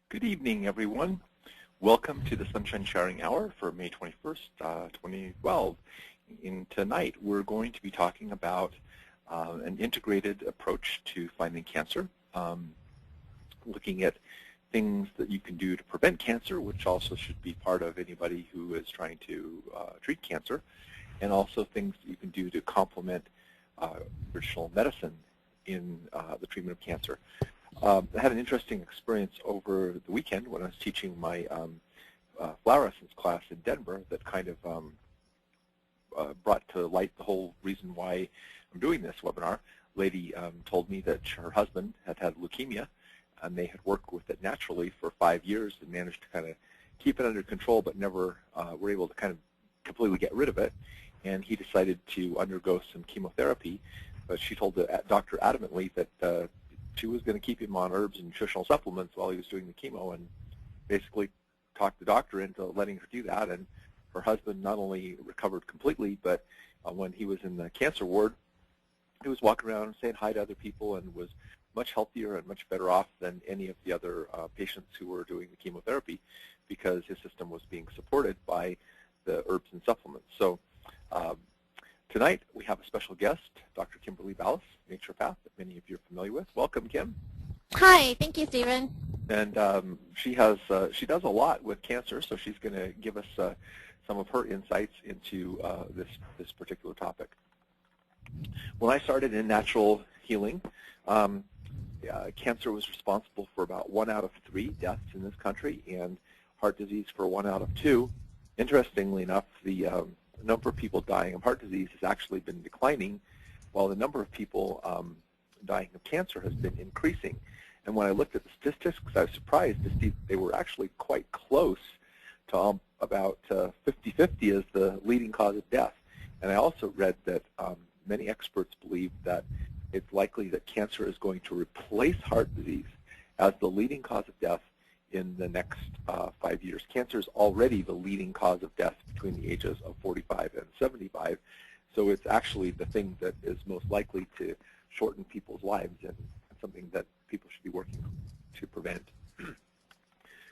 Good evening, everyone. Welcome to the Sunshine Sharing Hour for May 21st, 2012. Tonight, we're going to be talking about an integrated approach to finding cancer, looking at things that you can do to prevent cancer, which also should be part of anybody who is trying to treat cancer, and also things that you can do to complement traditional medicine in the treatment of cancer. I had an interesting experience over the weekend when I was teaching my flower essence class in Denver that kind of brought to light the whole reason why I'm doing this webinar. Lady told me that her husband had had leukemia, and they had worked with it naturally for 5 years and managed to kind of keep it under control, but never were able to kind of completely get rid of it. And he decided to undergo some chemotherapy, but she told the doctor adamantly that she was going to keep him on herbs and nutritional supplements while he was doing the chemo, and basically talked the doctor into letting her do that. And her husband not only recovered completely, but when he was in the cancer ward, he was walking around saying hi to other people and was much healthier and much better off than any of the other patients who were doing the chemotherapy, because his system was being supported by the herbs and supplements. So tonight, we have a special guest, Dr. Kimberly Balas, naturopath, that many of you are familiar with. Welcome, Kim. Hi, thank you, Stephen. And she does a lot with cancer, so she's going to give us some of her insights into this particular topic. When I started in natural healing, cancer was responsible for about 1 out of 3 deaths in this country, and heart disease for 1 out of 2. Interestingly enough, the number of people dying of heart disease has actually been declining, while the number of people dying of cancer has been increasing. And when I looked at the statistics, I was surprised to see that they were actually quite close to about 50-50 as the leading cause of death. And I also read that many experts believe that it's likely that cancer is going to replace heart disease as the leading cause of death in the next 5 years. Cancer is already the leading cause of death between the ages of 45 and 75, so it's actually the thing that is most likely to shorten people's lives, and something that people should be working to prevent.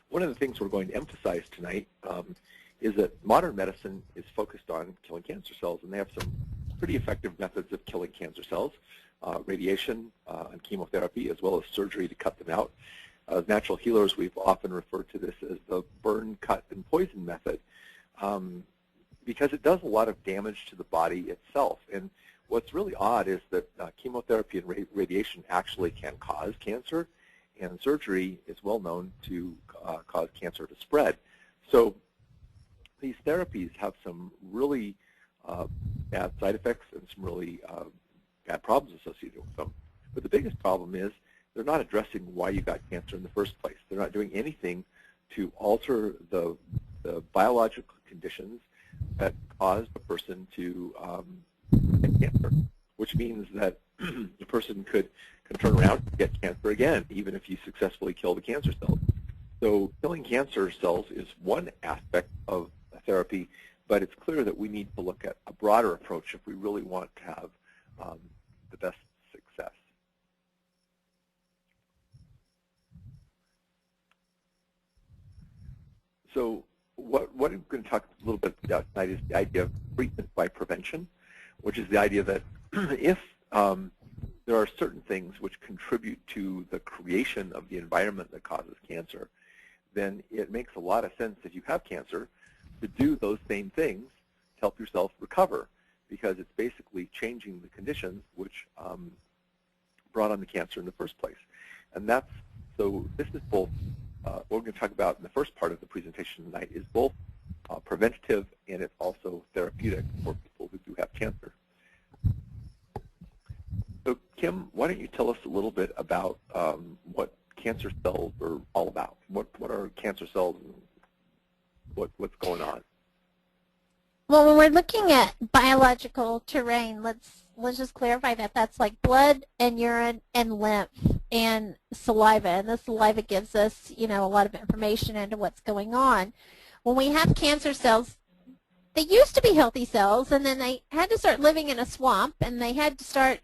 One of the things we're going to emphasize tonight is that modern medicine is focused on killing cancer cells, and they have some pretty effective methods of killing cancer cells, radiation and chemotherapy, as well as surgery to cut them out. As natural healers, we've often referred to this as the burn, cut, and poison method, because it does a lot of damage to the body itself. And what's really odd is that chemotherapy and radiation actually can cause cancer, and surgery is well known to cause cancer to spread. So these therapies have some really bad side effects and some really bad problems associated with them. But the biggest problem is they're not addressing why you got cancer in the first place. They're not doing anything to alter the biological conditions that caused a person to get cancer, which means that the person could turn around and get cancer again, even if you successfully kill the cancer cells. So killing cancer cells is one aspect of therapy, but it's clear that we need to look at a broader approach if we really want to have the best success. So what I'm going to talk a little bit about tonight is the idea of treatment by prevention, which is the idea that if there are certain things which contribute to the creation of the environment that causes cancer, then it makes a lot of sense if you have cancer to do those same things to help yourself recover, because it's basically changing the conditions which brought on the cancer in the first place. And so this is both, what we're going to talk about in the first part of the presentation tonight is both preventative and it's also therapeutic for people who do have cancer. So Kim, why don't you tell us a little bit about what cancer cells are all about? What are cancer cells and what's going on? Well, when we're looking at biological terrain, let's just clarify that that's like blood and urine and lymph and saliva, and the saliva gives us, a lot of information into what's going on. When we have cancer cells, they used to be healthy cells, and then they had to start living in a swamp, and they had to start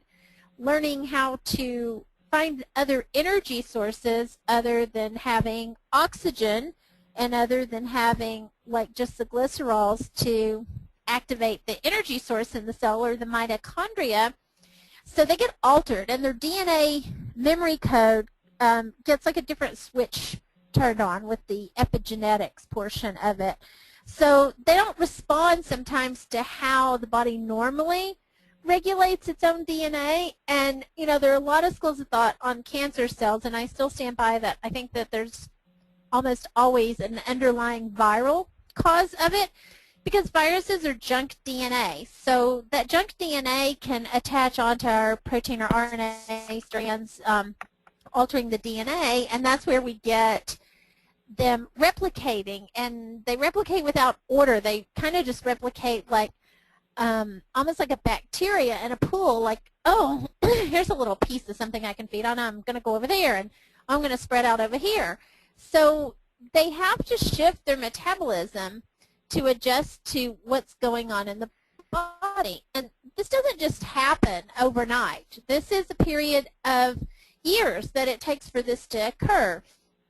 learning how to find other energy sources other than having oxygen and other than having like just the glycerols to activate the energy source in the cell or the mitochondria. So they get altered, and their DNA memory code gets like a different switch turned on with the epigenetics portion of it. So they don't respond sometimes to how the body normally regulates its own DNA. And, you know, there are a lot of schools of thought on cancer cells, and I still stand by that. I think that there's almost always an underlying viral cause of it, because viruses are junk DNA. So that junk DNA can attach onto our protein or RNA strands, altering the DNA, and that's where we get them replicating. And they replicate without order. They kind of just replicate like almost like a bacteria in a pool, like, oh, here's a little piece of something I can feed on. I'm going to go over there, and I'm going to spread out over here. So they have to shift their metabolism to adjust to what's going on in the body. And this doesn't just happen overnight. This is a period of years that it takes for this to occur.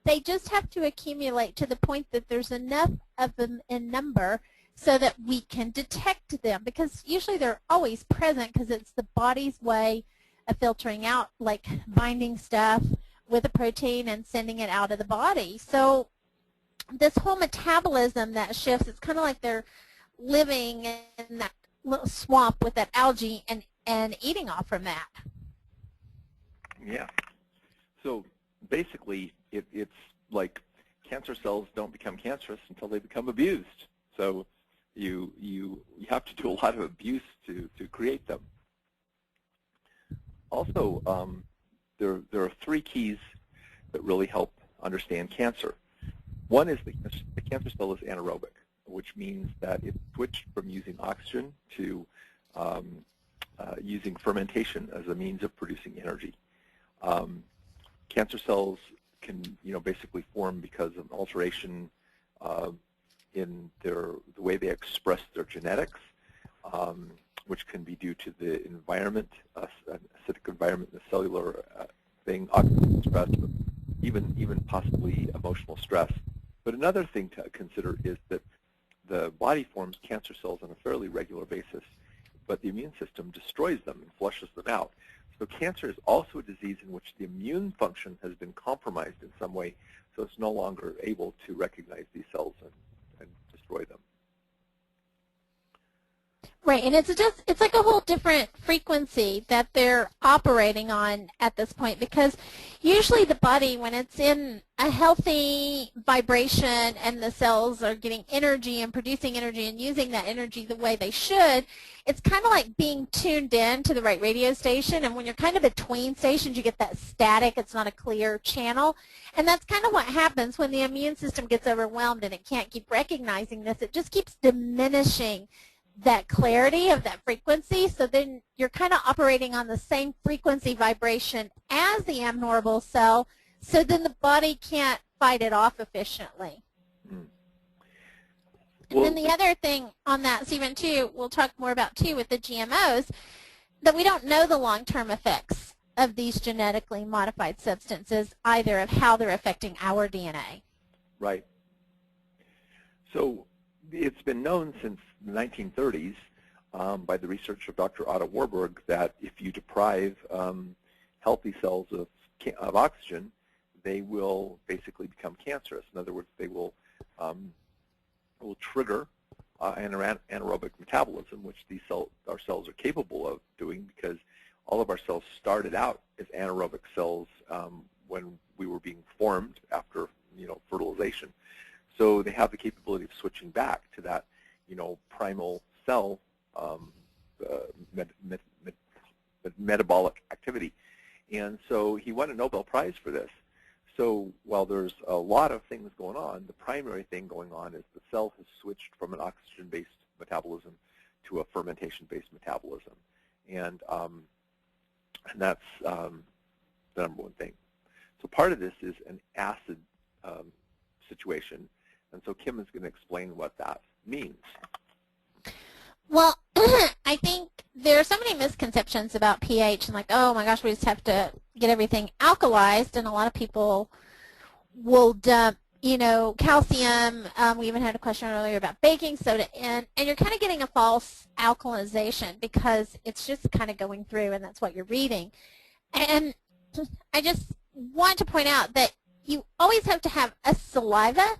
They just have to accumulate to the point that there's enough of them in number so that we can detect them, because usually they're always present because it's the body's way of filtering out, like binding stuff with a protein and sending it out of the body. So this whole metabolism that shifts, it's kind of like they're living in that little swamp with that algae and eating off from that. Yeah. So basically, it's like cancer cells don't become cancerous until they become abused. So you have to do a lot of abuse to create them. Also, there are three keys that really help understand cancer. One is the cancer cell is anaerobic, which means that it switched from using oxygen to using fermentation as a means of producing energy. Cancer cells can, basically form because of alteration in the way they express their genetics, which can be due to the environment, acidic environment, the cellular thing, oxidative stress, even possibly emotional stress. But another thing to consider is that the body forms cancer cells on a fairly regular basis, but the immune system destroys them and flushes them out. So cancer is also a disease in which the immune function has been compromised in some way, so it's no longer able to recognize these cells and destroy them. Right, and it's like a whole different frequency that they're operating on at this point, because usually the body, when it's in a healthy vibration and the cells are getting energy and producing energy and using that energy the way they should, it's kind of like being tuned in to the right radio station, and when you're kind of between stations, you get that static. It's not a clear channel, and that's kind of what happens when the immune system gets overwhelmed and it can't keep recognizing this. It just keeps diminishing that clarity of that frequency, so then you're kind of operating on the same frequency vibration as the abnormal cell, so then the body can't fight it off efficiently. Mm. And then the other thing on that, Stephen, too, we'll talk more about, too, with the GMOs, that we don't know the long-term effects of these genetically modified substances, either of how they're affecting our DNA. Right. So it's been known since the 1930s by the research of Dr. Otto Warburg that if you deprive healthy cells of oxygen, they will basically become cancerous. In other words, they will trigger anaerobic metabolism, which our cells are capable of doing, because all of our cells started out as anaerobic cells when we were being formed after fertilization. So they have the capability of switching back to that, primal cell metabolic activity. And so he won a Nobel Prize for this. So while there's a lot of things going on, the primary thing going on is the cell has switched from an oxygen-based metabolism to a fermentation-based metabolism. And that's the number one thing. So part of this is an acid situation. And so Kim is going to explain what that means. Well, I think there are so many misconceptions about pH, and like, oh my gosh, we just have to get everything alkalized, and a lot of people will dump, calcium. We even had a question earlier about baking soda in, and you're kind of getting a false alkalization because it's just kind of going through, and that's what you're reading. And I just want to point out that you always have to have a saliva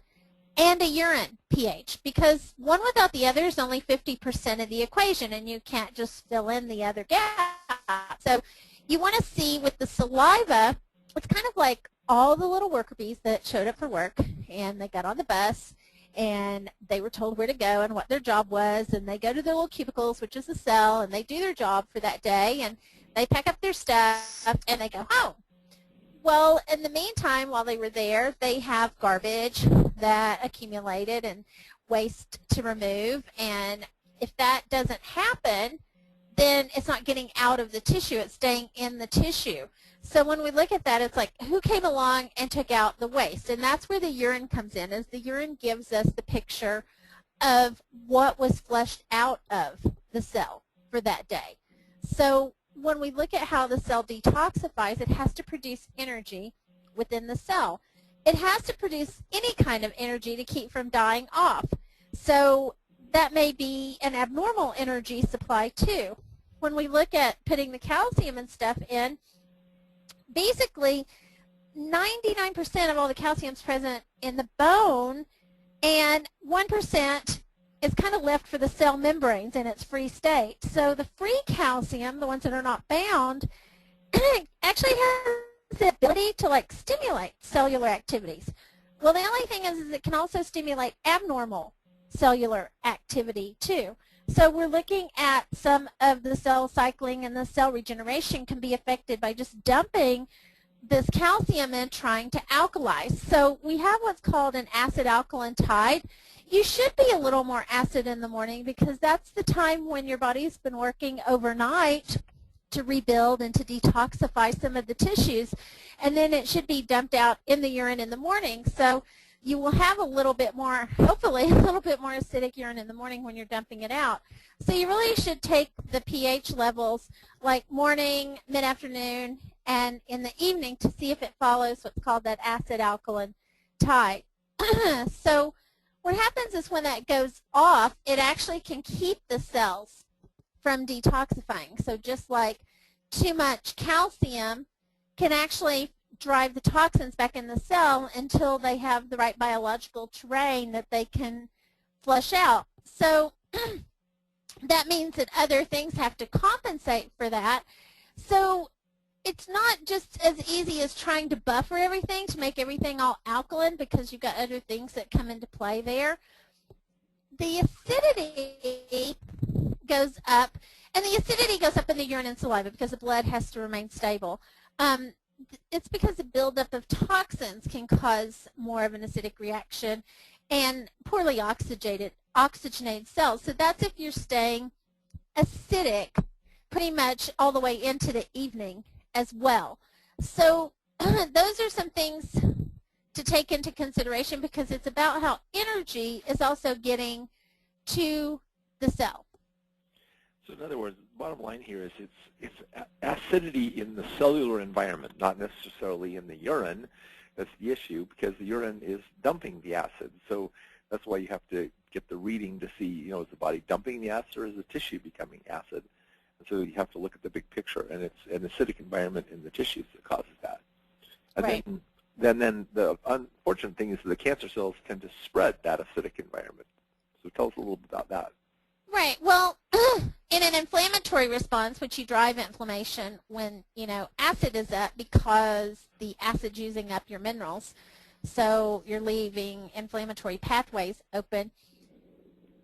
and a urine pH, because one without the other is only 50% of the equation, and you can't just fill in the other gap. So you want to see with the saliva, it's kind of like all the little worker bees that showed up for work, and they got on the bus, and they were told where to go and what their job was, and they go to their little cubicles, which is a cell, and they do their job for that day, and they pack up their stuff, and they go home. Well, in the meantime, while they were there, they have garbage that accumulated and waste to remove, and if that doesn't happen, then it's not getting out of the tissue, it's staying in the tissue. So when we look at that, it's like, who came along and took out the waste? And that's where the urine comes in, is the urine gives us the picture of what was flushed out of the cell for that day. So when we look at how the cell detoxifies, it has to produce energy within the cell. It has to produce any kind of energy to keep from dying off. So that may be an abnormal energy supply too. When we look at putting the calcium and stuff in, basically 99% of all the calcium is present in the bone, and 1% is kind of left for the cell membranes in its free state. So the free calcium, the ones that are not bound, actually has the ability to stimulate cellular activities. Well, the only thing is it can also stimulate abnormal cellular activity too. So we're looking at some of the cell cycling, and the cell regeneration can be affected by just dumping this calcium and trying to alkalize. So we have what's called an acid-alkaline tide. You should be a little more acid in the morning because that's the time when your body's been working overnight to rebuild and to detoxify some of the tissues, and then it should be dumped out in the urine in the morning. So you will have a little bit more, hopefully, a little bit more acidic urine in the morning when you're dumping it out. So you really should take the pH levels like morning, mid-afternoon, and in the evening to see if it follows what's called that acid-alkaline tide. So what happens is when that goes off, it actually can keep the cells from detoxifying. So just like too much calcium can actually drive the toxins back in the cell until they have the right biological terrain that they can flush out. So that means that other things have to compensate for that. So it's not just as easy as trying to buffer everything to make everything all alkaline, because you've got other things that come into play there. The acidity goes up, and the acidity goes up in the urine and saliva because the blood has to remain stable. It's because the buildup of toxins can cause more of an acidic reaction and poorly oxygenated cells. So that's if you're staying acidic pretty much all the way into the evening as well. So those are some things to take into consideration, because it's about how energy is also getting to the cell. So in other words, the bottom line here is it's acidity in the cellular environment, not necessarily in the urine. That's the issue, because the urine is dumping the acid. So that's why you have to get the reading to see, is the body dumping the acid or is the tissue becoming acid? And so you have to look at the big picture, and it's an acidic environment in the tissues that causes that. And right. then the unfortunate thing is that the cancer cells tend to spread that acidic environment. So tell us a little bit about that. Right. Well, in an inflammatory response, which you drive inflammation when, acid is up because the acid's using up your minerals, so you're leaving inflammatory pathways open.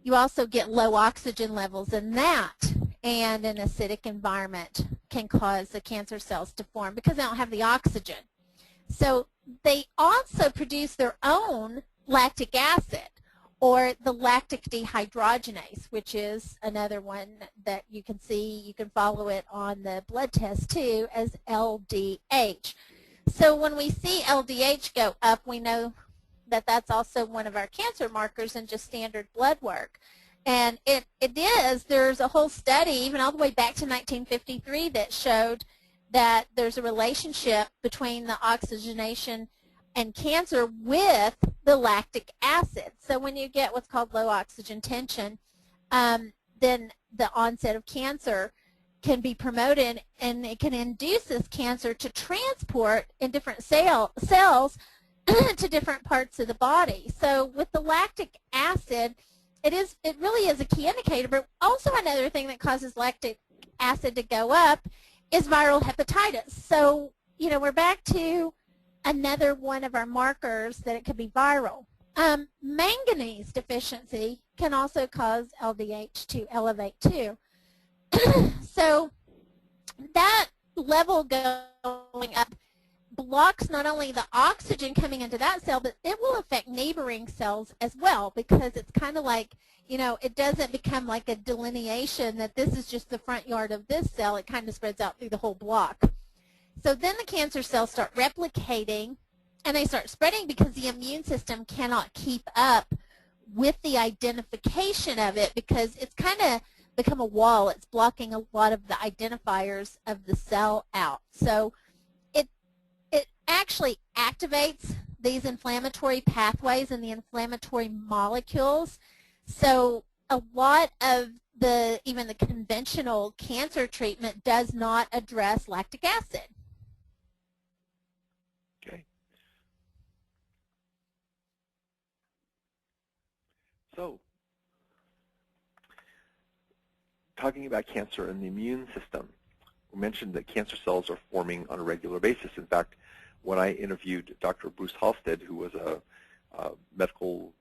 You also get low oxygen levels in that, and an acidic environment can cause the cancer cells to form because they don't have the oxygen. So they also produce their own lactic acid, or the lactic dehydrogenase, which is another one that you can see. You can follow it on the blood test too as LDH. So when we see LDH go up, we know that that's also one of our cancer markers in just standard blood work. And it is, there's a whole study, even all the way back to 1953, that showed that there's a relationship between the oxygenation and cancer with the lactic acid. So when you get what's called low oxygen tension, then the onset of cancer can be promoted, and it can induce this cancer to transport in different cells to different parts of the body. So with the lactic acid, it really is a key indicator. But also another thing that causes lactic acid to go up is viral hepatitis. So, you know, we're back to another one of our markers that it could be viral. Manganese deficiency can also cause LDH to elevate too. So that level going up blocks not only the oxygen coming into that cell, but it will affect neighboring cells as well, because it's kind of like, you know, it doesn't become like a delineation that this is just the front yard of this cell. It kind of spreads out through the whole block. So then the cancer cells start replicating, and they start spreading because the immune system cannot keep up with the identification of it, because it's kind of become a wall. It's blocking a lot of the identifiers of the cell out. So it actually activates these inflammatory pathways and the inflammatory molecules. So a lot of even the conventional cancer treatment does not address lactic acid. Okay. So, talking about cancer and the immune system, we mentioned that cancer cells are forming on a regular basis. In fact, when I interviewed Dr. Bruce Halstead, who was a medical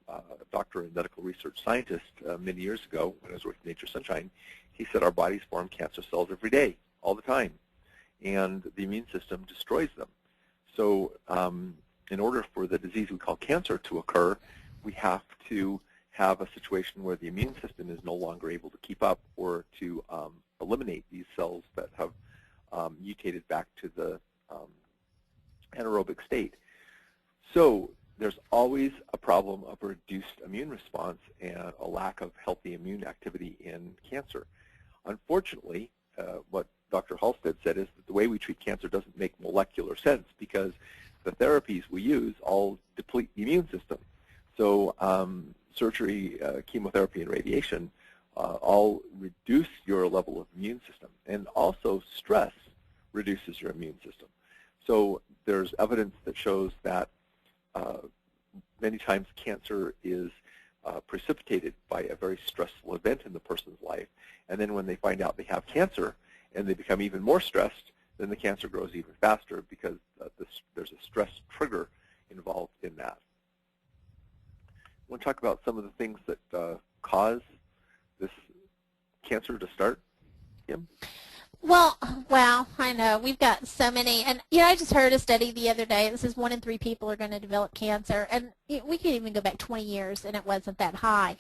doctor and medical research scientist many years ago when I was working at Nature Sunshine, he said our bodies form cancer cells every day, all the time, and the immune system destroys them. So in order for the disease we call cancer to occur, we have to have a situation where the immune system is no longer able to keep up or to eliminate these cells that have mutated back to the anaerobic state. So there's always a problem of a reduced immune response and a lack of healthy immune activity in cancer. Unfortunately, what Dr. Halstead said is that the way we treat cancer doesn't make molecular sense, because the therapies we use all deplete the immune system. So surgery, chemotherapy, and radiation all reduce your level of immune system, and also stress reduces your immune system. So there's evidence that shows that many times cancer is precipitated by a very stressful event in the person's life, and then when they find out they have cancer and they become even more stressed, then the cancer grows even faster, because there's a stress trigger involved in that. I want to talk about some of the things that cause this cancer to start, Kim? Well, wow, I know. We've got so many. And, you know, I just heard a study the other day. This is 1 in 3 people are going to develop cancer. And we could even go back 20 years, and it wasn't that high.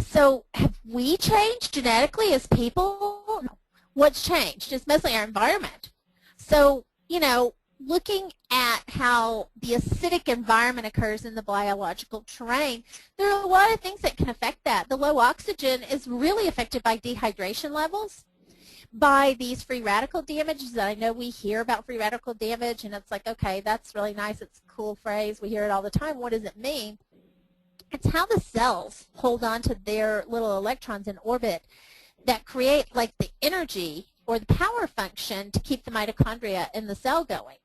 So have we changed genetically as people? No. What's changed? It's mostly our environment. So, you know, looking at how the acidic environment occurs in the biological terrain, there are a lot of things that can affect that. The low oxygen is really affected by dehydration levels, by these free radical damages. I know we hear about free radical damage, and it's like, okay, that's really nice. It's a cool phrase. We hear it all the time. What does it mean? It's how the cells hold on to their little electrons in orbit that create like the energy or the power function to keep the mitochondria in the cell going.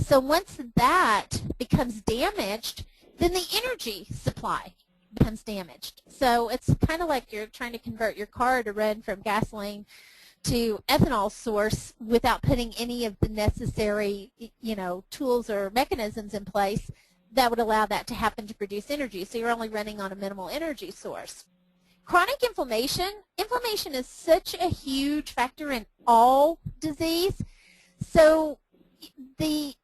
So once that becomes damaged, then the energy supply becomes damaged. So it's kind of like you're trying to convert your car to run from gasoline to ethanol source without putting any of the necessary, you know, tools or mechanisms in place that would allow that to happen to produce energy. So you're only running on a minimal energy source. Chronic inflammation. Inflammation is such a huge factor in all disease. So the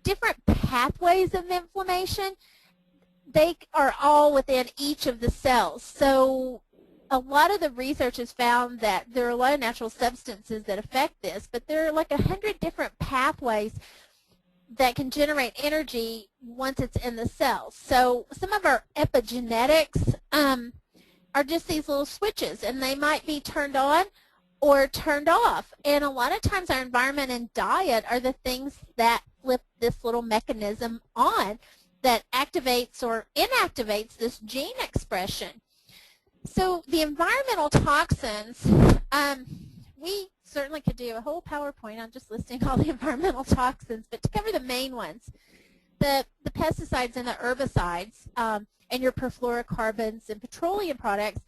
different pathways of inflammation, they are all within each of the cells. So a lot of the research has found that there are a lot of natural substances that affect this, but there are like 100 different pathways that can generate energy once it's in the cells. So some of our epigenetics are just these little switches, and they might be turned on or turned off. And a lot of times our environment and diet are the things that flip this little mechanism on that activates or inactivates this gene expression. So the environmental toxins, we certainly could do a whole PowerPoint on just listing all the environmental toxins, but to cover the main ones, the pesticides and the herbicides, and your perfluorocarbons and petroleum products,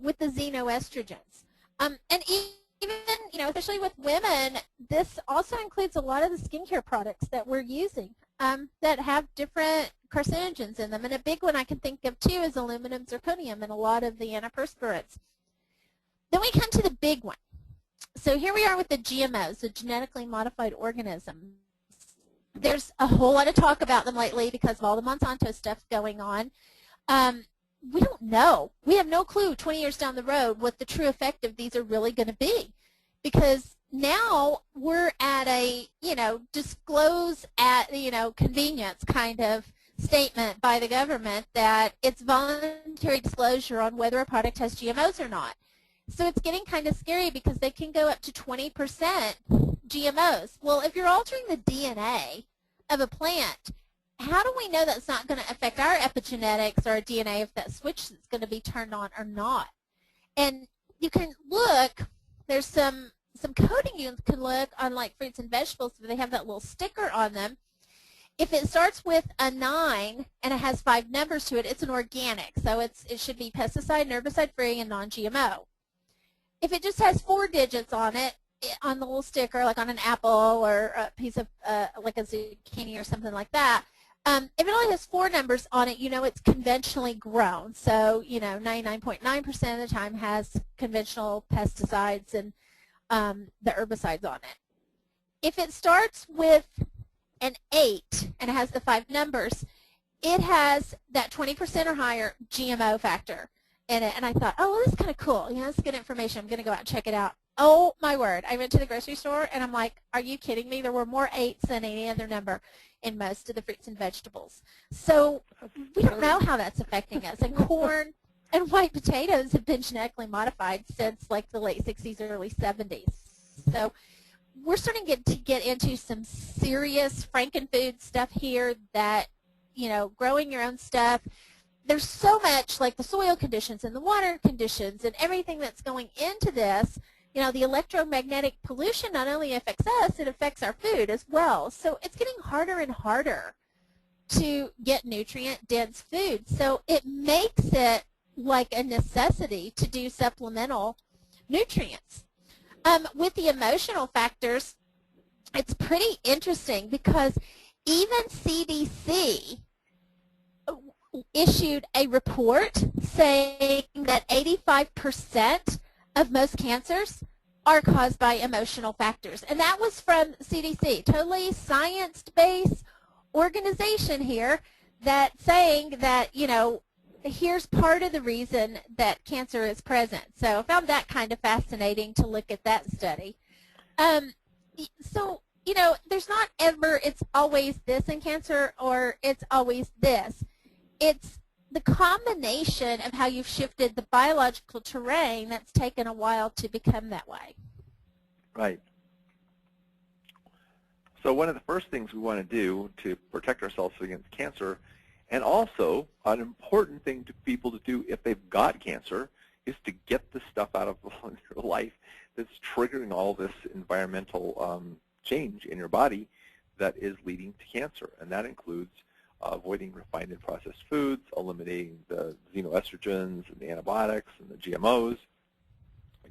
with the xenoestrogens. And even, especially with women, this also includes a lot of the skincare products that we're using that have different carcinogens in them. And a big one I can think of, too, is aluminum zirconium and a lot of the antiperspirants. Then we come to the big one. So here we are with the GMOs, the genetically modified organisms. There's a whole lot of talk about them lately because of all the Monsanto stuff going on. We don't know. We have no clue 20 years down the road what the true effect of these are really going to be, because now we're at a, disclose at, convenience kind of statement by the government that it's voluntary disclosure on whether a product has GMOs or not. So it's getting kind of scary because they can go up to 20% GMOs. Well, if you're altering the DNA of a plant, how do we know that's not going to affect our epigenetics or our DNA if that switch is going to be turned on or not? And you can look, there's some coding you can look on, like fruits and vegetables, where they have that little sticker on them. If it starts with a 9 and it has 5 numbers to it, it's an organic. So it should be pesticide and herbicide free and non-GMO. If it just has 4 digits on it, on the little sticker, like on an apple or a piece of, like a zucchini or something like that, if it only has 4 numbers on it, it's conventionally grown. So, 99.9% of the time has conventional pesticides and the herbicides on it. If it starts with an 8 and it has the 5 numbers, it has that 20% or higher GMO factor in it. And I thought, oh, well, this is kind of cool. That's good information. I'm going to go out and check it out. Oh, my word. I went to the grocery store, and I'm like, are you kidding me? There were more 8s than any other number in most of the fruits and vegetables. So we don't know how that's affecting us. And corn and white potatoes have been genetically modified since like the late 60s, early 70s. So we're starting to get into some serious frankenfood stuff here that, growing your own stuff. There's so much, like the soil conditions and the water conditions and everything that's going into this. The electromagnetic pollution not only affects us, it affects our food as well. So it's getting harder and harder to get nutrient-dense food. So it makes it like a necessity to do supplemental nutrients. With the emotional factors, it's pretty interesting because even CDC issued a report saying that 85% of most cancers are caused by emotional factors. And that was from CDC, totally science-based organization here, that saying that, here's part of the reason that cancer is present. So I found that kind of fascinating to look at that study. So, there's not ever, it's always this in cancer or it's always this. It's the combination of how you've shifted the biological terrain that's taken a while to become that way. Right. So one of the first things we want to do to protect ourselves against cancer, and also an important thing to people to do if they've got cancer, is to get the stuff out of their life that's triggering all this environmental change in your body that is leading to cancer. And that includes avoiding refined and processed foods, eliminating the xenoestrogens and the antibiotics and the GMOs.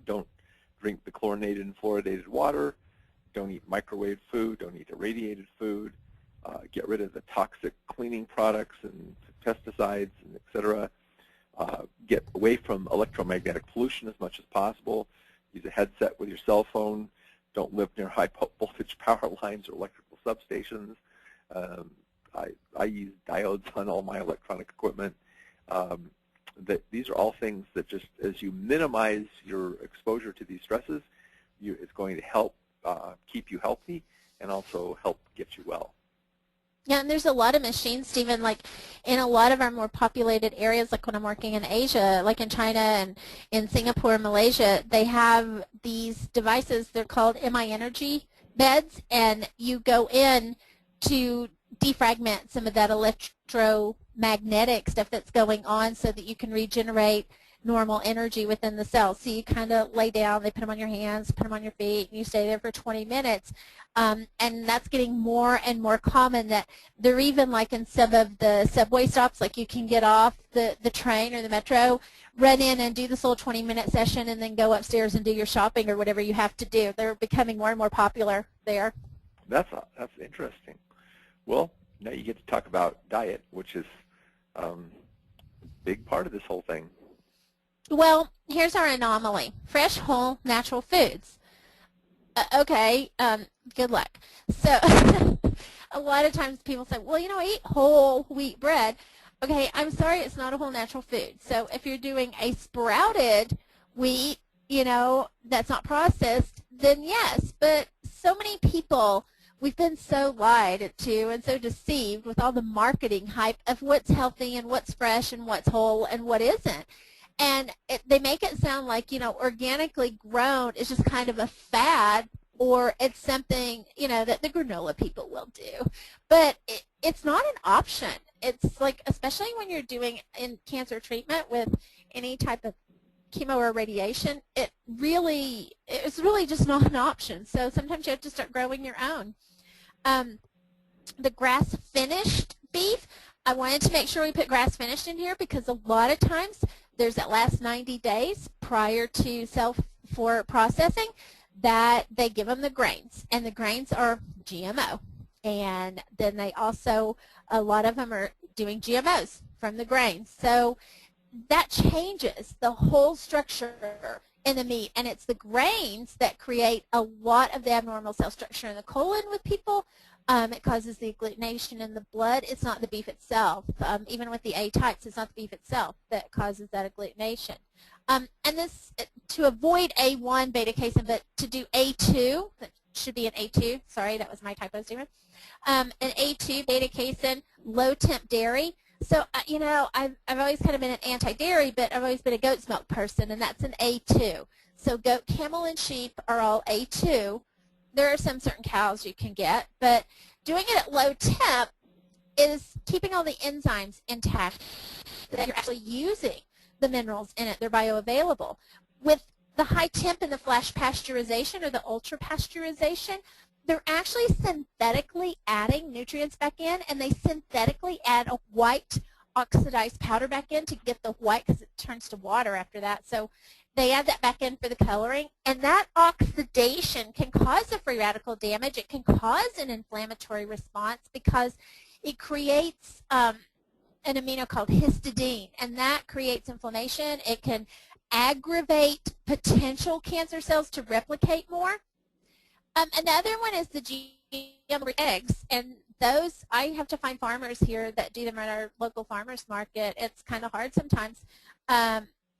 Don't drink the chlorinated and fluoridated water. Don't eat microwave food. Don't eat irradiated food. Get rid of the toxic cleaning products and pesticides, and et cetera. Get away from electromagnetic pollution as much as possible. Use a headset with your cell phone. Don't live near high voltage power lines or electrical substations. I use diodes on all my electronic equipment. These are all things that just, as you minimize your exposure to these stresses, it's going to help keep you healthy and also help get you well. Yeah, and there's a lot of machines, Stephen, like in a lot of our more populated areas, like when I'm working in Asia, like in China and in Singapore and Malaysia, they have these devices, they're called MI Energy beds, and you go in to defragment some of that electromagnetic stuff that's going on so that you can regenerate normal energy within the cells. So you kind of lay down, they put them on your hands, put them on your feet, and you stay there for 20 minutes. And that's getting more and more common, that they're even like in some of the subway stops, like you can get off the train or the metro, run in and do this little 20-minute session and then go upstairs and do your shopping or whatever you have to do. They're becoming more and more popular there. That's interesting. Well, now you get to talk about diet, which is a big part of this whole thing. Well, here's our anomaly. Fresh, whole, natural foods. Okay, good luck. So a lot of times people say, well, you know, I eat whole wheat bread. Okay, I'm sorry, it's not a whole natural food. So if you're doing a sprouted wheat, you know, that's not processed, then yes. But so many people, we've been so lied to and so deceived with all the marketing hype of what's healthy and what's fresh and what's whole and what isn't. And they make it sound like, you know, organically grown is just kind of a fad, or it's something, you know, that the granola people will do. But it's not an option. It's like, especially when you're doing in cancer treatment with any type of chemo or radiation, it's really just not an option. So sometimes you have to start growing your own. The grass-finished beef, I wanted to make sure we put grass-finished in here because a lot of times there's that last 90 days prior to for processing that they give them the grains, and the grains are GMO. And then they also, a lot of them are doing GMOs from the grains. So that changes the whole structure in the meat, and it's the grains that create a lot of the abnormal cell structure in the colon with people. It causes the agglutination in the blood. It's not the beef itself. Even with the A types, it's not the beef itself that causes that agglutination. And this, to avoid A1 beta casein, but to do A2, that should be an A2. Sorry, that was my typo, Stephen. An A2 beta casein, low temp dairy. So, you know, I've always kind of been an anti-dairy, but I've always been a goat's milk person, and that's an A2. So goat, camel, and sheep are all A2. There are some certain cows you can get, but doing it at low temp is keeping all the enzymes intact, that you're actually using the minerals in it. They're bioavailable. With the high temp and the flash pasteurization or the ultra pasteurization, they're actually synthetically adding nutrients back in, and they synthetically add a white oxidized powder back in to get the white, because it turns to water after that. So they add that back in for the coloring, and that oxidation can cause a free radical damage. It can cause an inflammatory response because it creates an amino called histidine, and that creates inflammation. It can aggravate potential cancer cells to replicate more. Another one is the GM eggs, and those, I have to find farmers here that do them at our local farmers market. It's kind of hard sometimes.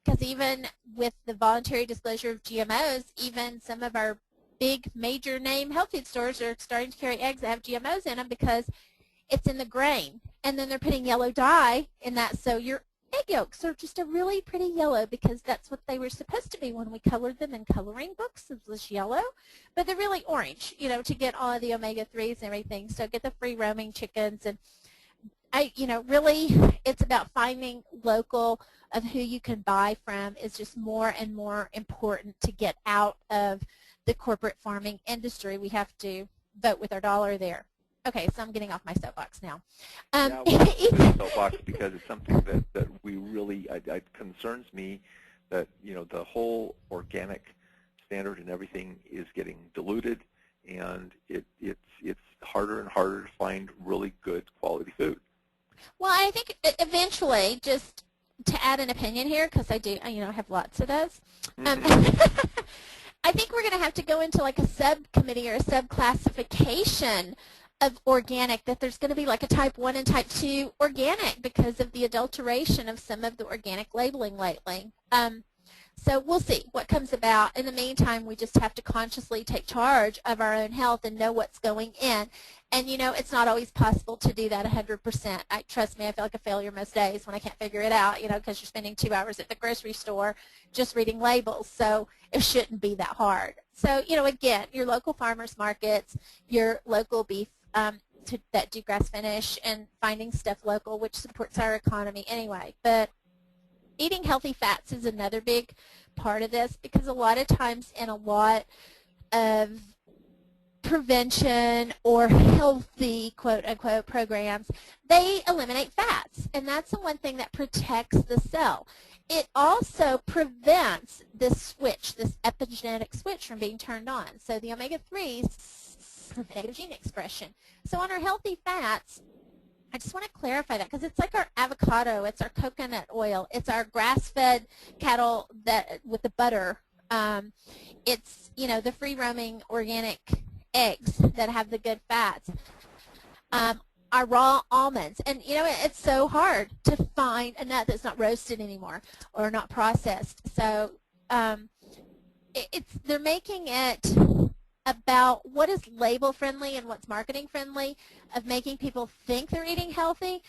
Because even with the voluntary disclosure of GMOs, even some of our big major name health food stores are starting to carry eggs that have GMOs in them because it's in the grain. And then they're putting yellow dye in that, so your egg yolks are just a really pretty yellow because that's what they were supposed to be when we colored them in coloring books. It was yellow, but they're really orange, you know, to get all of the omega-3s and everything. So get the free roaming chickens, and you know, really it's about finding local of who you can buy from is just more and more important to get out of the corporate farming industry. We have to vote with our dollar there. Okay, so I'm getting off my soapbox now. Yeah, well, soapbox because it's something that we really, it concerns me that, you know, the whole organic standard and everything is getting diluted, and it's harder and harder to find really good quality food. Well, I think eventually, just to add an opinion here, because I do, you know, have lots of those. I think we're going to have to go into like a subcommittee or a subclassification of organic, that there's going to be like a type 1 and type 2 organic because of the adulteration of some of the organic labeling lately. So we'll see what comes about. In the meantime, we just have to consciously take charge of our own health and know what's going in. And, you know, it's not always possible to do that 100%. Trust me, I feel like a failure most days when I can't figure it out, you know, because you're spending 2 hours at the grocery store just reading labels. So it shouldn't be that hard. So, you know, again, your local farmers markets, your local beef that do grass finish, and finding stuff local, which supports our economy anyway. But eating healthy fats is another big part of this, because a lot of times in a lot of prevention or healthy, quote-unquote, programs, they eliminate fats, and that's the one thing that protects the cell. It also prevents this switch, this epigenetic switch, from being turned on. So the omega-3s prevent negative gene expression. So on our healthy fats, I just want to clarify that, because it's like our avocado, it's our coconut oil, it's our grass-fed cattle that with the butter. It's, you know, the free-roaming organic eggs that have the good fats. Our raw almonds. And, you know, it's so hard to find a nut that's not roasted anymore or not processed. So they're making it about what is label friendly and what's marketing friendly, of making people think they're eating healthy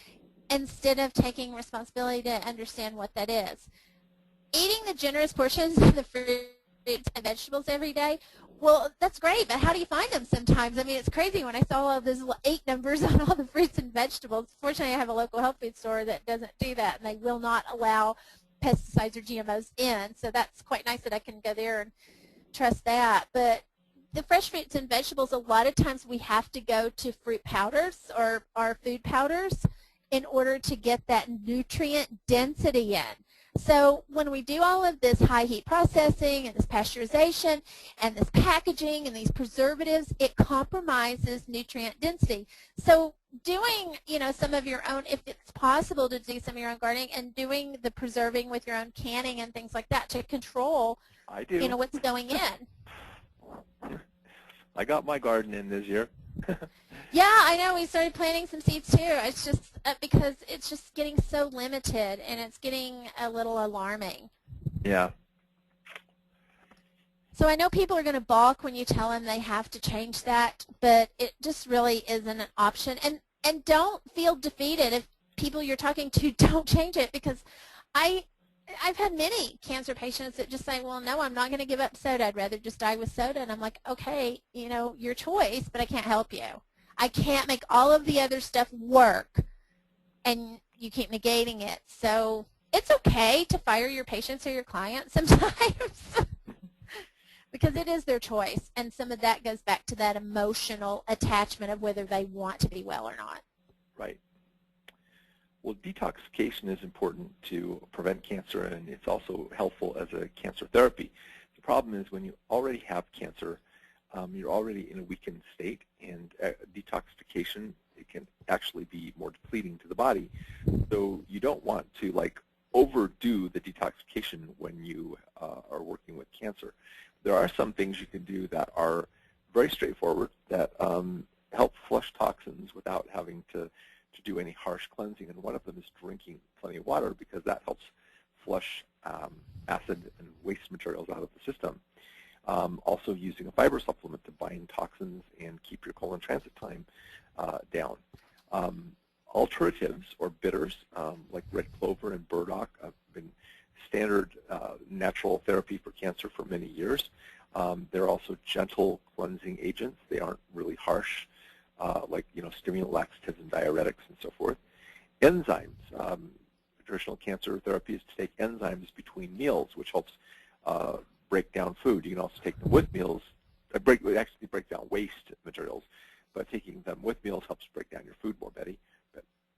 instead of taking responsibility to understand what that is. Eating the generous portions of the fruits and vegetables every day, well, that's great, but how do you find them sometimes? I mean, it's crazy when I saw all those 8 numbers on all the fruits and vegetables. Fortunately, I have a local health food store that doesn't do that, and they will not allow pesticides or GMOs in, so that's quite nice that I can go there and trust that. But the fresh fruits and vegetables, a lot of times we have to go to fruit powders or our food powders in order to get that nutrient density in. So when we do all of this high heat processing and this pasteurization and this packaging and these preservatives, it compromises nutrient density. So doing, you know, some of your own, if it's possible to do some of your own gardening and doing the preserving with your own canning and things like that to control, you know, what's going in. I got my garden in this year. Yeah, I know. We started planting some seeds too. It's just because it's just getting so limited, and it's getting a little alarming. Yeah. So I know people are going to balk when you tell them they have to change that, but it just really isn't an option. And don't feel defeated if people you're talking to don't change it, because I've had many cancer patients that just say, well, no, I'm not going to give up soda. I'd rather just die with soda. And I'm like, okay, you know, your choice, but I can't help you. I can't make all of the other stuff work, and you keep negating it. So it's okay to fire your patients or your clients sometimes because it is their choice, and some of that goes back to that emotional attachment of whether they want to be well or not. Right. Well, detoxification is important to prevent cancer, and it's also helpful as a cancer therapy. The problem is when you already have cancer, you're already in a weakened state, and detoxification, it can actually be more depleting to the body. So you don't want to overdo the detoxification when you are working with cancer. There are some things you can do that are very straightforward that help flush toxins without having to do any harsh cleansing, and one of them is drinking plenty of water, because that helps flush acid and waste materials out of the system. Also using a fiber supplement to bind toxins and keep your colon transit time down. Alternatives or bitters like red clover and burdock have been standard natural therapy for cancer for many years. They're also gentle cleansing agents. They aren't really harsh, like stimulant laxatives and diuretics and so forth. Enzymes. Traditional cancer therapy is to take enzymes between meals, which helps break down food. You can also take them with meals. Break down waste materials, but taking them with meals helps break down your food more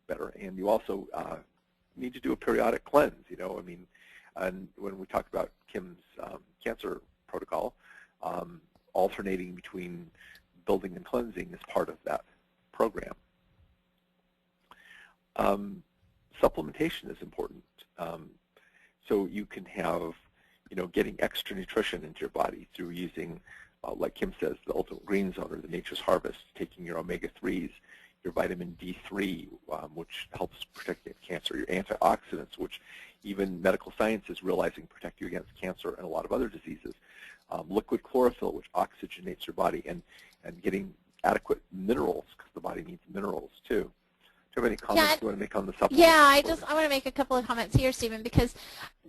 better. And you also need to do a periodic cleanse. And when we talk about Kim's cancer protocol, alternating between building and cleansing is part of that program. Supplementation is important. So you can have, getting extra nutrition into your body through using, like Kim says, the Ultimate Green Zone or the Nature's Harvest, taking your omega-3s your vitamin D3, which helps protect against cancer, your antioxidants, which even medical science is realizing protect you against cancer and a lot of other diseases, liquid chlorophyll, which oxygenates your body, and getting adequate minerals, because the body needs minerals too. Do you have any comments you want to make on the supplements? Yeah, I want to make a couple of comments here, Stephen, because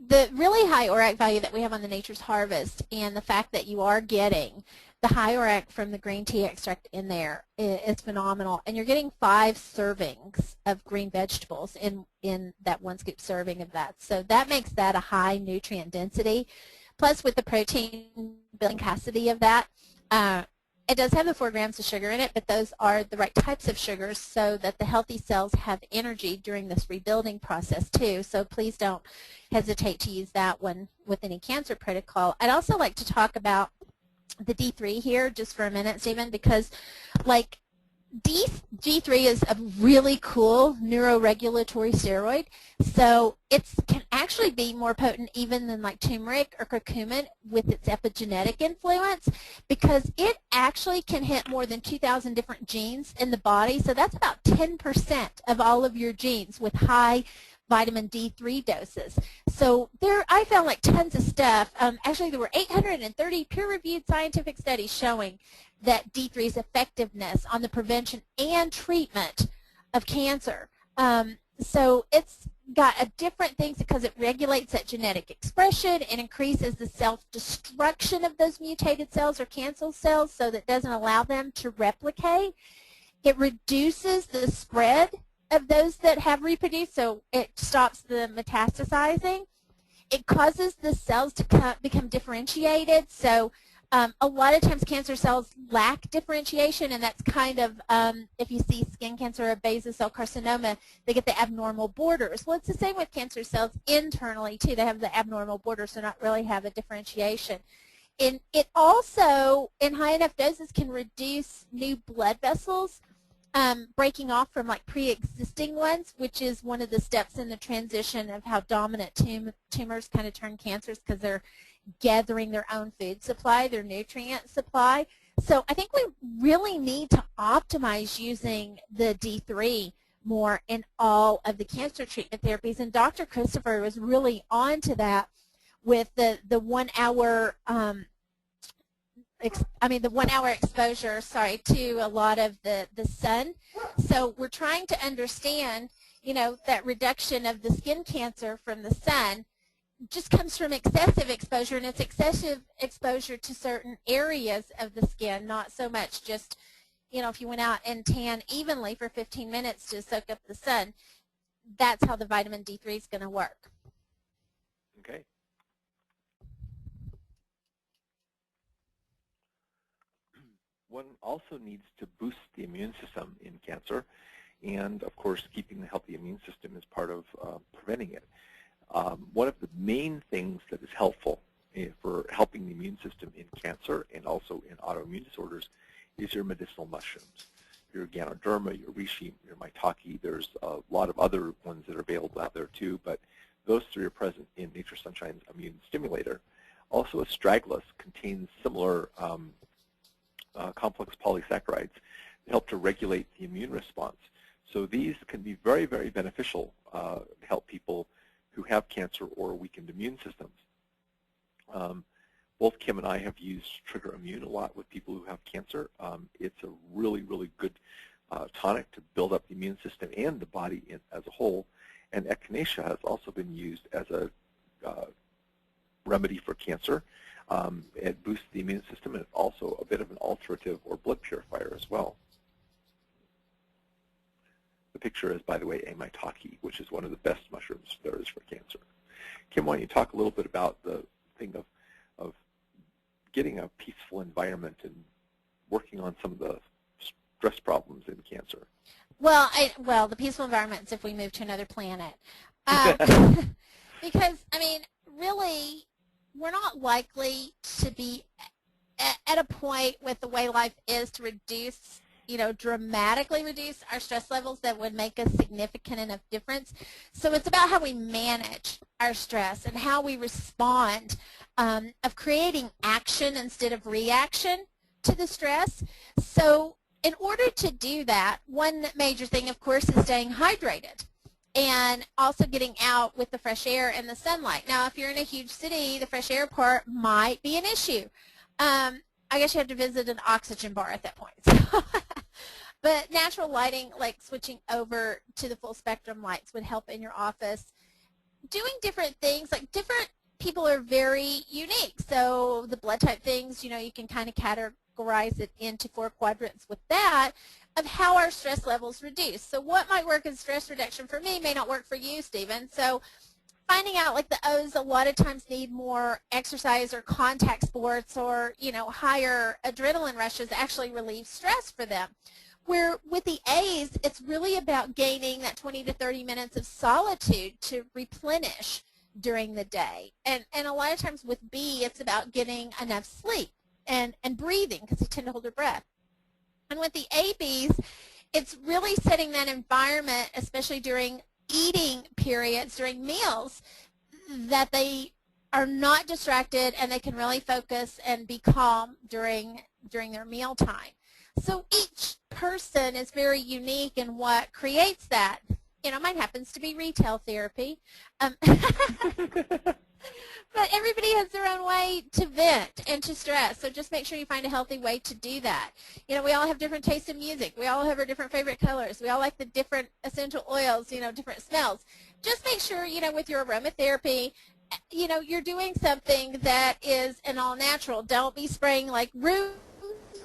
the really high ORAC value that we have on the Nature's Harvest and the fact that you are getting the high ORAC from the green tea extract in there is phenomenal. And you're getting 5 servings of green vegetables in that 1 scoop serving of that. So that makes that a high nutrient density. Plus, with the protein building capacity of that, it does have the 4 grams of sugar in it, but those are the right types of sugars so that the healthy cells have energy during this rebuilding process too. So please don't hesitate to use that one with any cancer protocol. I'd also like to talk about the D3 here just for a minute, Stephen, because like D3 is a really cool neuroregulatory steroid, so it can actually be more potent even than like turmeric or curcumin with its epigenetic influence, because it actually can hit more than 2,000 different genes in the body, so that's about 10% of all of your genes with high vitamin D3 doses. So I found like tons of stuff. Actually, there were 830 peer-reviewed scientific studies showing that D3's effectiveness on the prevention and treatment of cancer. So it's got a different things because it regulates that genetic expression and increases the self-destruction of those mutated cells or cancer cells so that it doesn't allow them to replicate. It reduces the spread of those that have reproduced, so it stops the metastasizing. It causes the cells to become differentiated, so a lot of times cancer cells lack differentiation, and that's kind of, if you see skin cancer or basal cell carcinoma, they get the abnormal borders. Well, it's the same with cancer cells internally, too. They have the abnormal borders, so not really have a differentiation. And it also, in high enough doses, can reduce new blood vessels breaking off from like pre-existing ones, which is one of the steps in the transition of how dominant tumors kind of turn cancers, because they're gathering their own food supply, their nutrient supply. So I think we really need to optimize using the D3 more in all of the cancer treatment therapies. And Dr. Christopher was really on to that with the 1 hour the 1 hour exposure, to a lot of the sun. So we're trying to understand, that reduction of the skin cancer from the sun just comes from excessive exposure, and it's excessive exposure to certain areas of the skin, not so much just, if you went out and tan evenly for 15 minutes to soak up the sun, that's how the vitamin D3 is going to work. Okay. One also needs to boost the immune system in cancer, and of course keeping the healthy immune system is part of preventing it. One of the main things that is helpful for helping the immune system in cancer and also in autoimmune disorders is your medicinal mushrooms. Your Ganoderma, your reishi, your maitake. There's a lot of other ones that are available out there too, but those 3 are present in Nature Sunshine's immune stimulator. Also, astragalus contains similar complex polysaccharides that help to regulate the immune response. So these can be very, very beneficial to help people who have cancer or weakened immune systems. Both Kim and I have used Trigger Immune a lot with people who have cancer. It's a really, really good tonic to build up the immune system and the body as a whole. And echinacea has also been used as a remedy for cancer. It boosts the immune system, and it's also a bit of an alterative or blood purifier as well. The picture is, by the way, a maitake, which is one of the best mushrooms there is for cancer. Kim, why don't you talk a little bit about the thing of getting a peaceful environment and working on some of the stress problems in cancer? Well, the peaceful environment is if we move to another planet. Because, really, we're not likely to be at a point with the way life is to reduce, dramatically reduce our stress levels that would make a significant enough difference. So it's about how we manage our stress and how we respond, of creating action instead of reaction to the stress. So in order to do that, one major thing, of course, is staying hydrated and also getting out with the fresh air and the sunlight. Now, if you're in a huge city, the fresh air part might be an issue. I guess you have to visit an oxygen bar at that point. But natural lighting, like switching over to the full spectrum lights, would help in your office. Doing different things, like different people are very unique. So the blood type things, you can kind of categorize it into 4 quadrants with that of how our stress levels reduce. So what might work as stress reduction for me may not work for you, Stephen. So finding out, like the O's a lot of times need more exercise or contact sports or, higher adrenaline rushes actually relieve stress for them. Where with the A's, it's really about gaining that 20 to 30 minutes of solitude to replenish during the day. And a lot of times with B, it's about getting enough sleep and breathing, because they tend to hold their breath. And with the ABs, it's really setting that environment, especially during eating periods, during meals, that they are not distracted and they can really focus and be calm during their meal time. So each person is very unique in what creates that. Mine happens to be retail therapy. But everybody has their own way to vent and to stress, so just make sure you find a healthy way to do that. We all have different tastes in music. We all have our different favorite colors. We all like the different essential oils, different smells. Just make sure, with your aromatherapy, you're doing something that is an all-natural. Don't be spraying like room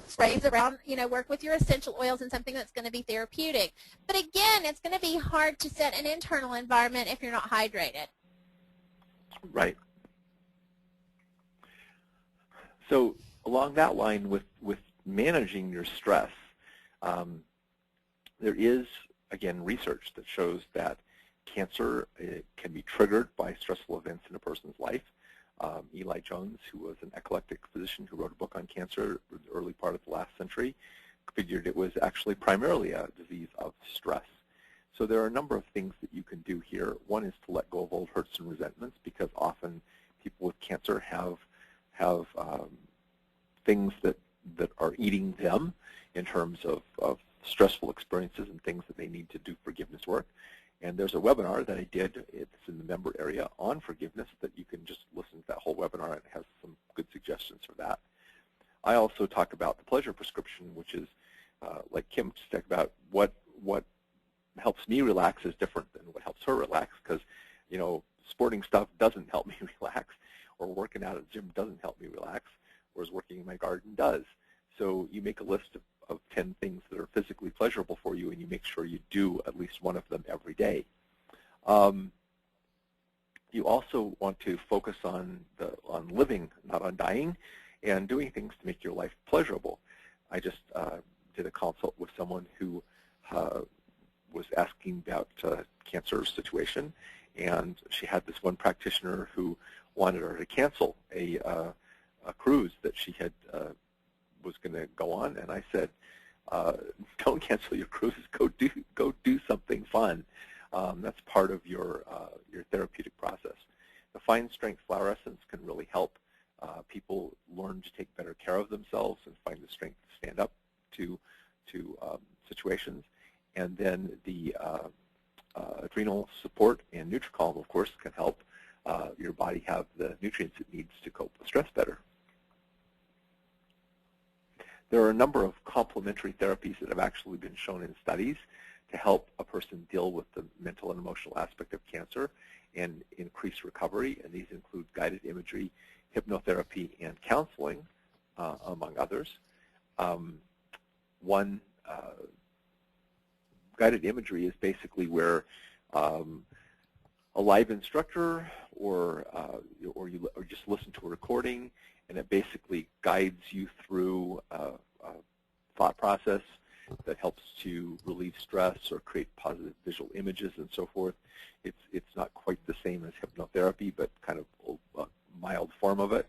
sprays around, work with your essential oils and something that's going to be therapeutic. But again, it's going to be hard to set an internal environment if you're not hydrated. Right. So along that line with managing your stress, there is, again, research that shows that cancer can be triggered by stressful events in a person's life. Eli Jones, who was an eclectic physician who wrote a book on cancer in the early part of the last century, figured it was actually primarily a disease of stress. So there are a number of things that you can do here. One is to let go of old hurts and resentments, because often people with cancer have things that are eating them in terms of stressful experiences and things that they need to do forgiveness work. And there's a webinar that I did, it's in the member area, on forgiveness, that you can just listen to that whole webinar, and it has some good suggestions for that. I also talk about the pleasure prescription, which is, like Kim just talked about, what helps me relax is different than what helps her relax, because, sporting stuff doesn't help me relax, or working out at the gym doesn't help me relax, whereas working in my garden does. So you make a list of 10 things that are physically pleasurable for you, and you make sure you do at least one of them every day. You also want to focus on living, not on dying, and doing things to make your life pleasurable. I just did a consult with someone who was asking about cancer situation, and she had this one practitioner who wanted her to cancel a cruise that she had was going to go on, and I said, don't cancel your cruises. Go do something fun. That's part of your therapeutic process. The fine strength flower essence can really help people learn to take better care of themselves and find the strength to stand up to situations. And then the adrenal support and Nutri-Calm, of course, can help your body have the nutrients it needs to cope with stress better. There are a number of complementary therapies that have actually been shown in studies to help a person deal with the mental and emotional aspect of cancer and increase recovery, and these include guided imagery, hypnotherapy, and counseling, among others. One guided imagery is basically where a live instructor or just listen to a recording, and it basically guides you through a thought process that helps to relieve stress or create positive visual images and so forth. It's not quite the same as hypnotherapy, but kind of a mild form of it.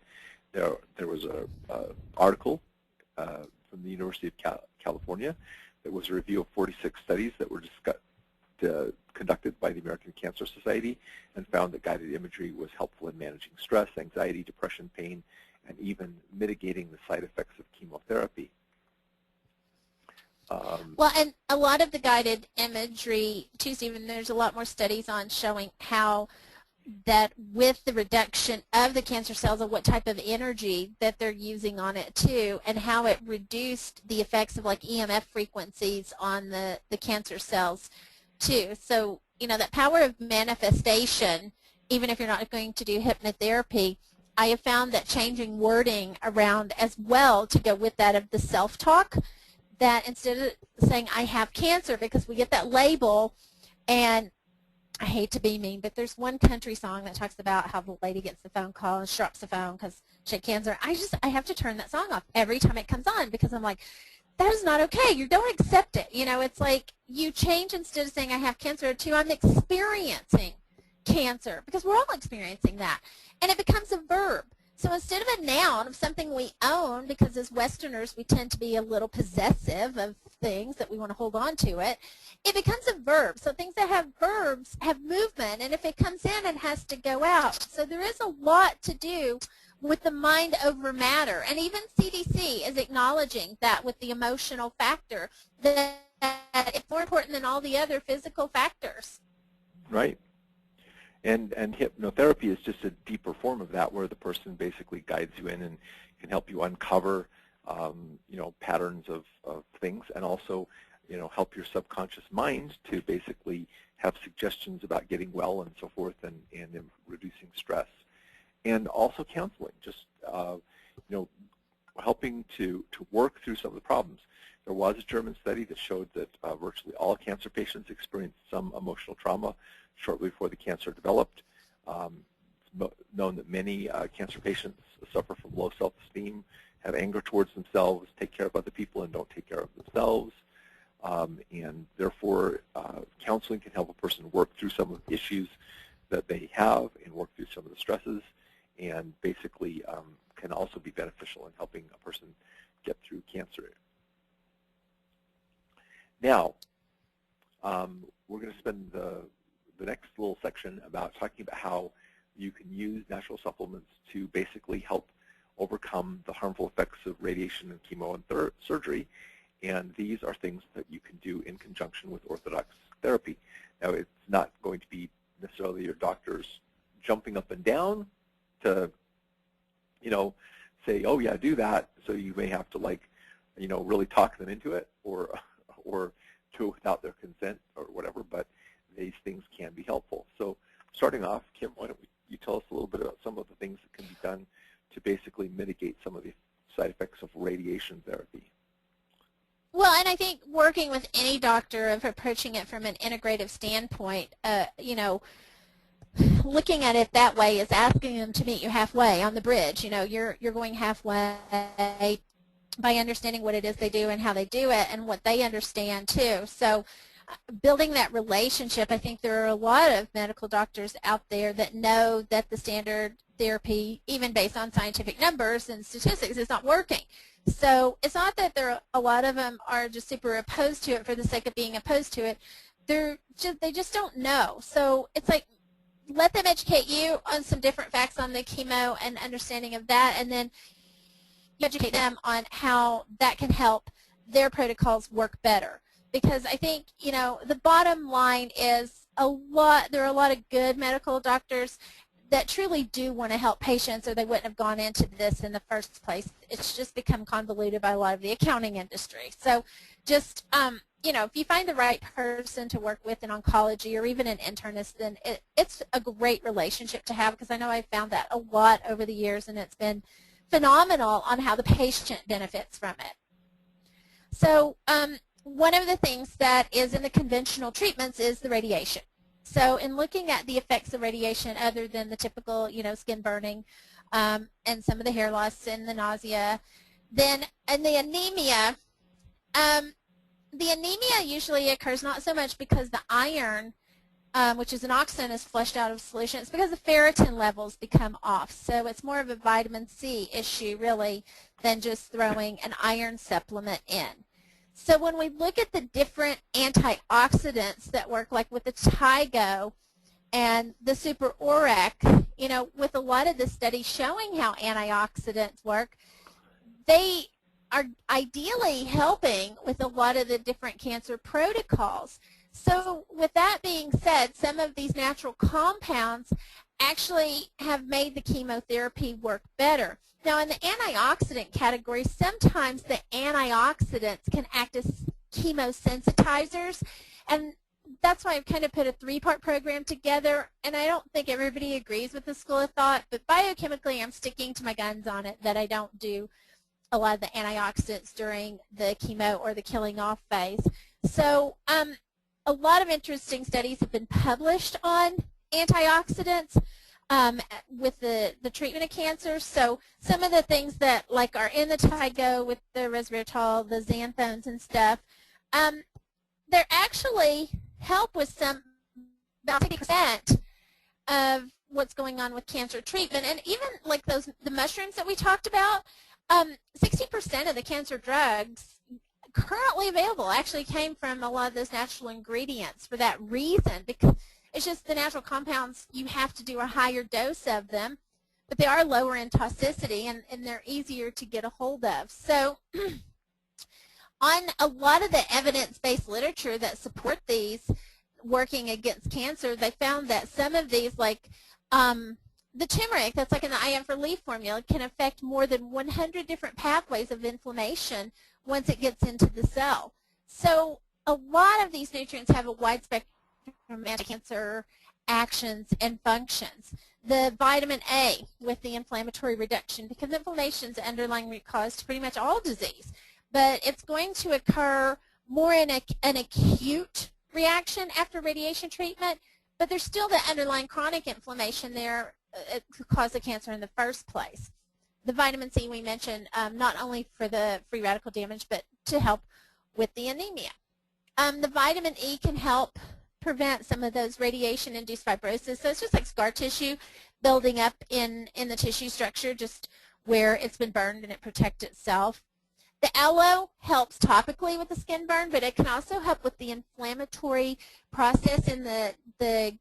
There was an article from the University of California that was a review of 46 studies that were conducted by the American Cancer Society, and found that guided imagery was helpful in managing stress, anxiety, depression, pain, and even mitigating the side effects of chemotherapy. Well, and a lot of the guided imagery, too, Stephen, there's a lot more studies on showing how that with the reduction of the cancer cells and what type of energy that they're using on it, too, and how it reduced the effects of like EMF frequencies on the cancer cells, too. So, you know, that power of manifestation, even if you're not going to do hypnotherapy, I have found that changing wording around as well to go with that of the self-talk, that instead of saying I have cancer, because we get that label, and I hate to be mean, but there's one country song that talks about how the lady gets the phone call and she drops the phone because she had cancer. I have to turn that song off every time it comes on because I'm like, that is not okay. You don't accept it. You know, it's like you change, instead of saying I have cancer, to I'm experiencing cancer, because we're all experiencing that. And it becomes a verb. So instead of a noun of something we own, because as Westerners we tend to be a little possessive of things that we want to hold on to it, it becomes a verb. So things that have verbs have movement, and if it comes in, it has to go out. So there is a lot to do with the mind over matter. And even CDC is acknowledging that with the emotional factor, that it's more important than all the other physical factors. Right. And hypnotherapy is just a deeper form of that, where the person basically guides you in and can help you uncover, you know, patterns of things, and also, you know, help your subconscious mind to basically have suggestions about getting well and so forth, and reducing stress. And also counseling, just, you know, helping to work through some of the problems. There was a German study that showed that virtually all cancer patients experienced some emotional trauma shortly before the cancer developed. It's known that many cancer patients suffer from low self-esteem, have anger towards themselves, take care of other people, and don't take care of themselves. And therefore, counseling can help a person work through some of the issues that they have and work through some of the stresses, and basically can also be beneficial in helping a person get through cancer. Now, we're going to spend the next little section about talking about how you can use natural supplements to basically help overcome the harmful effects of radiation and chemo and surgery. And these are things that you can do in conjunction with orthodox therapy. Now, it's not going to be necessarily your doctors jumping up and down to, you know, say, oh yeah, do that. So you may have to, like, you know, really talk them into it, or do it without their consent or whatever, but these things can be helpful. So starting off, Kim, why don't you tell us a little bit about some of the things that can be done to basically mitigate some of the side effects of radiation therapy? Well, and I think working with any doctor of approaching it from an integrative standpoint, you know, looking at it that way is asking them to meet you halfway on the bridge. You know, you're going halfway by understanding what it is they do and how they do it and what they understand too. So building that relationship, I think there are a lot of medical doctors out there that know that the standard therapy, even based on scientific numbers and statistics, is not working. So it's not that a lot of them are just super opposed to it for the sake of being opposed to it. They just don't know. So it's like, let them educate you on some different facts on the chemo and understanding of that, and then you educate them on how that can help their protocols work better. Because I think, you know, the bottom line is there are a lot of good medical doctors that truly do want to help patients, or they wouldn't have gone into this in the first place. It's just become convoluted by a lot of the accounting industry. So just, you know, if you find the right person to work with in oncology or even an internist, then it's a great relationship to have, because I know I've found that a lot over the years, and it's been phenomenal on how the patient benefits from it. So one of the things that is in the conventional treatments is the radiation. So in looking at the effects of radiation, other than the typical, you know, skin burning and some of the hair loss and the nausea, then and the anemia usually occurs not so much because the iron, which is an oxidant, is flushed out of solution. It's because the ferritin levels become off. So it's more of a vitamin C issue, really, than just throwing an iron supplement in. So when we look at the different antioxidants that work, like with the Tigo and the Super Orec, you know, with a lot of the studies showing how antioxidants work, they are ideally helping with a lot of the different cancer protocols. So with that being said, some of these natural compounds actually have made the chemotherapy work better. Now in the antioxidant category, sometimes the antioxidants can act as chemosensitizers, and that's why I've kind of put a three-part program together, and I don't think everybody agrees with the school of thought, but biochemically I'm sticking to my guns on it that I don't do a lot of the antioxidants during the chemo or the killing off phase. So a lot of interesting studies have been published on antioxidants with the treatment of cancer. So some of the things that like are in the Tygo with the resveratrol, the xanthones and stuff, they're actually help with about 60% of what's going on with cancer treatment. And even like the mushrooms that we talked about, 60% of the cancer drugs currently available actually came from a lot of those natural ingredients for that reason, because it's just the natural compounds, you have to do a higher dose of them, but they are lower in toxicity and they're easier to get a hold of. So on a lot of the evidence-based literature that support these working against cancer, they found that some of these, like the turmeric that's like in the IM for leaf formula, can affect more than 100 different pathways of inflammation once it gets into the cell. So a lot of these nutrients have a wide spectrum of anti-cancer actions and functions. The vitamin A with the inflammatory reduction, because inflammation is the underlying root cause to pretty much all disease, but it's going to occur more in an acute reaction after radiation treatment, but there's still the underlying chronic inflammation there to cause the cancer in the first place. The vitamin C we mentioned, not only for the free radical damage, but to help with the anemia. The vitamin E can help prevent some of those radiation-induced fibrosis. So it's just like scar tissue building up in the tissue structure, just where it's been burned and it protects itself. The aloe helps topically with the skin burn, but it can also help with the inflammatory process in the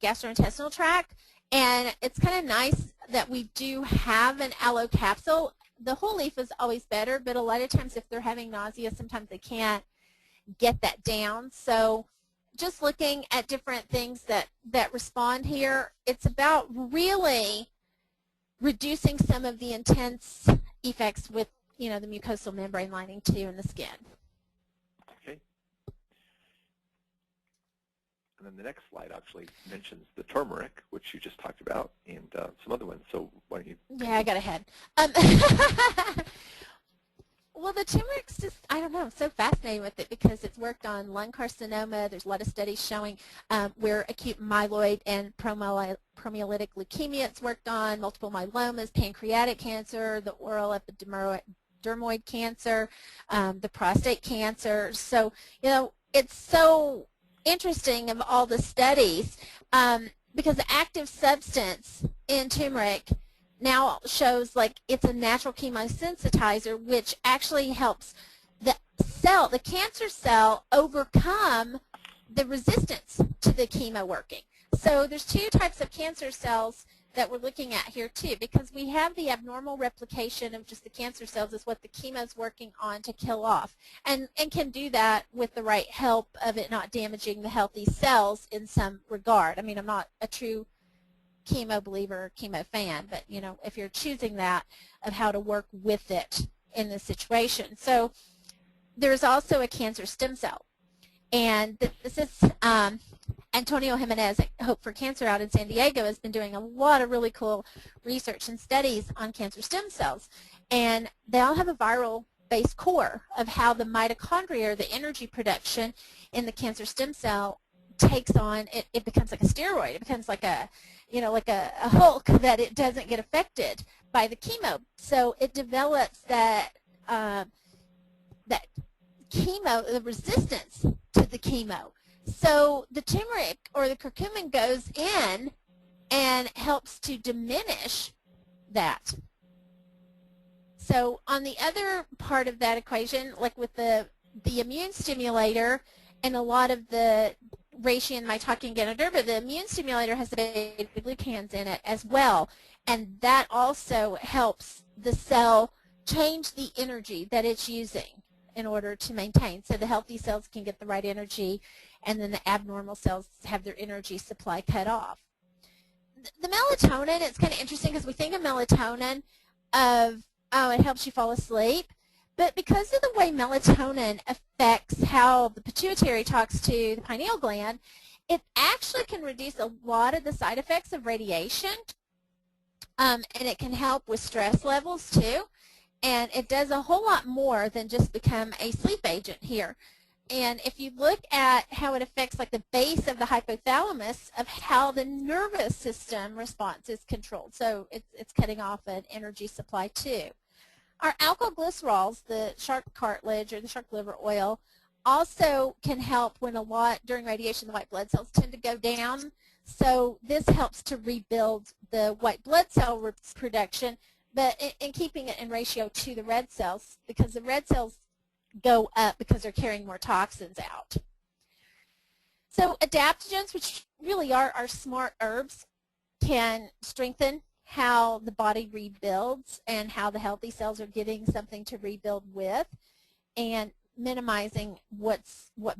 gastrointestinal tract. And it's kind of nice that we do have an aloe capsule. The whole leaf is always better, but a lot of times if they're having nausea, sometimes they can't get that down. So just looking at different things that respond here, it's about really reducing some of the intense effects with the mucosal membrane lining too in the skin. Okay. And then the next slide actually mentions the turmeric, which you just talked about, and some other ones. So why don't you? Yeah, I got ahead. Well, the turmeric's just, I don't know, I'm so fascinated with it because it's worked on lung carcinoma. There's a lot of studies showing where acute myeloid and promyelolytic leukemia it's worked on, multiple myelomas, pancreatic cancer, the oral epidermoid cancer, the prostate cancer. So, it's so interesting of all the studies because the active substance in turmeric now shows like it's a natural chemosensitizer, which actually helps the cancer cell, overcome the resistance to the chemo working. So there's two types of cancer cells that we're looking at here too, because we have the abnormal replication of just the cancer cells is what the chemo is working on to kill off, and can do that with the right help of it not damaging the healthy cells in some regard. I mean, I'm not a true chemo believer, chemo fan, but if you're choosing that, of how to work with it in this situation. So there's also a cancer stem cell, and this is Antonio Jimenez at Hope for Cancer out in San Diego has been doing a lot of really cool research and studies on cancer stem cells, and they all have a viral based core of how the mitochondria, or the energy production in the cancer stem cell, takes on, it becomes like a steroid. It becomes like a Hulk, that it doesn't get affected by the chemo. So it develops that chemo, the resistance to the chemo. So the turmeric or the curcumin goes in and helps to diminish that. So on the other part of that equation, like with the immune stimulator and a lot of the reishi and maitake and ganoderma, the immune stimulator has the beta-glucans in it as well, and that also helps the cell change the energy that it's using in order to maintain. So the healthy cells can get the right energy, and then the abnormal cells have their energy supply cut off. The melatonin, it's kind of interesting because we think of melatonin of, oh, it helps you fall asleep. But because of the way melatonin affects how the pituitary talks to the pineal gland, it actually can reduce a lot of the side effects of radiation, and it can help with stress levels too. And it does a whole lot more than just become a sleep agent here. And if you look at how it affects like the base of the hypothalamus of how the nervous system response is controlled, so it's cutting off an energy supply too. Our alkylglycerols, the shark cartilage or the shark liver oil, also can help when a lot during radiation the white blood cells tend to go down. So this helps to rebuild the white blood cell production, but in keeping it in ratio to the red cells, because the red cells go up because they're carrying more toxins out. So adaptogens, which really are our smart herbs, can strengthen how the body rebuilds and how the healthy cells are getting something to rebuild with, and minimizing what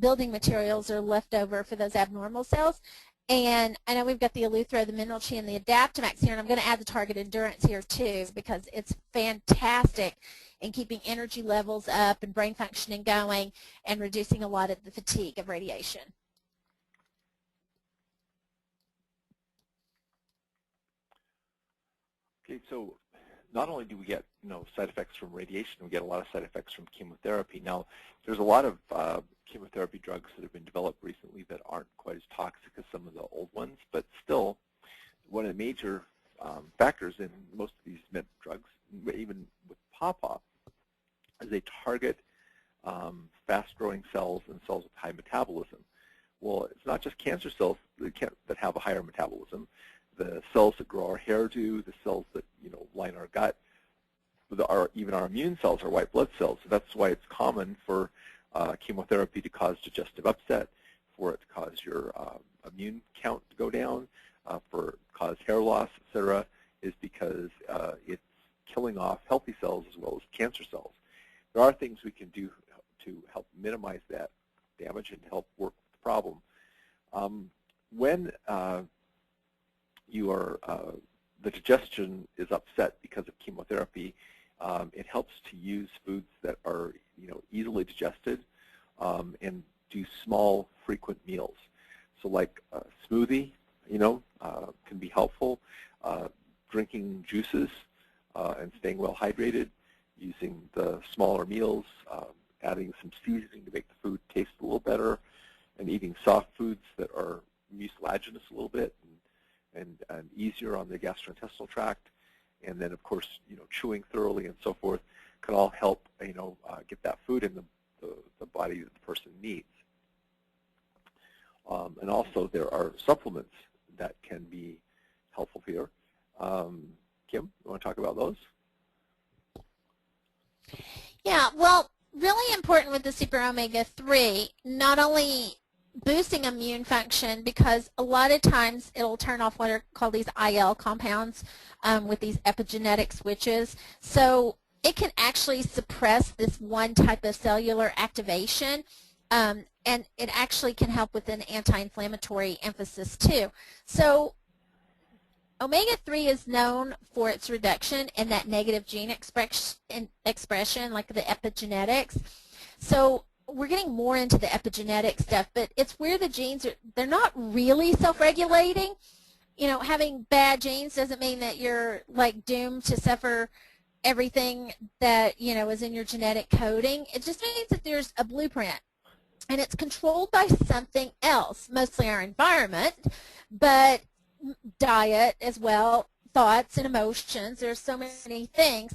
building materials are left over for those abnormal cells. And I know we've got the Eleuthero, the Mineral Chi, and the Adaptomax here, and I'm going to add the Target Endurance here too because it's fantastic in keeping energy levels up and brain functioning going and reducing a lot of the fatigue of radiation. Okay, so not only do we get side effects from radiation, we get a lot of side effects from chemotherapy. Now, there's a lot of chemotherapy drugs that have been developed recently that aren't quite as toxic as some of the old ones, but still, one of the major factors in most of these med drugs, even with PAPA, is they target fast-growing cells and cells with high metabolism. Well, it's not just cancer cells that have a higher metabolism. The cells that grow our hair do, the cells that line our gut, even our immune cells are white blood cells. So that's why it's common for chemotherapy to cause digestive upset, for it to cause your immune count to go down, for cause hair loss, etc., is because it's killing off healthy cells as well as cancer cells. There are things we can do to help minimize that damage and help work with the problem. When the digestion is upset because of chemotherapy, it helps to use foods that are easily digested and do small, frequent meals. So like a smoothie, can be helpful. Drinking juices and staying well hydrated, using the smaller meals, adding some seasoning to make the food taste a little better, and eating soft foods that are mucilaginous a little bit and easier on the gastrointestinal tract, and then of course chewing thoroughly and so forth can all help get that food in the body that the person needs. And also there are supplements that can be helpful here. Kim, you want to talk about those? Yeah, well, really important with the super omega-3, not only boosting immune function, because a lot of times it'll turn off what are called these IL compounds with these epigenetic switches. So it can actually suppress this one type of cellular activation, and it actually can help with an anti-inflammatory emphasis too. So omega-3 is known for its reduction in that negative gene expression, like the epigenetics. So we're getting more into the epigenetic stuff, but it's where the genes they're not really self-regulating. Having bad genes doesn't mean that you're like doomed to suffer everything that is in your genetic coding. It just means that there's a blueprint, and it's controlled by something else, mostly our environment, but diet as well, thoughts and emotions. There's so many things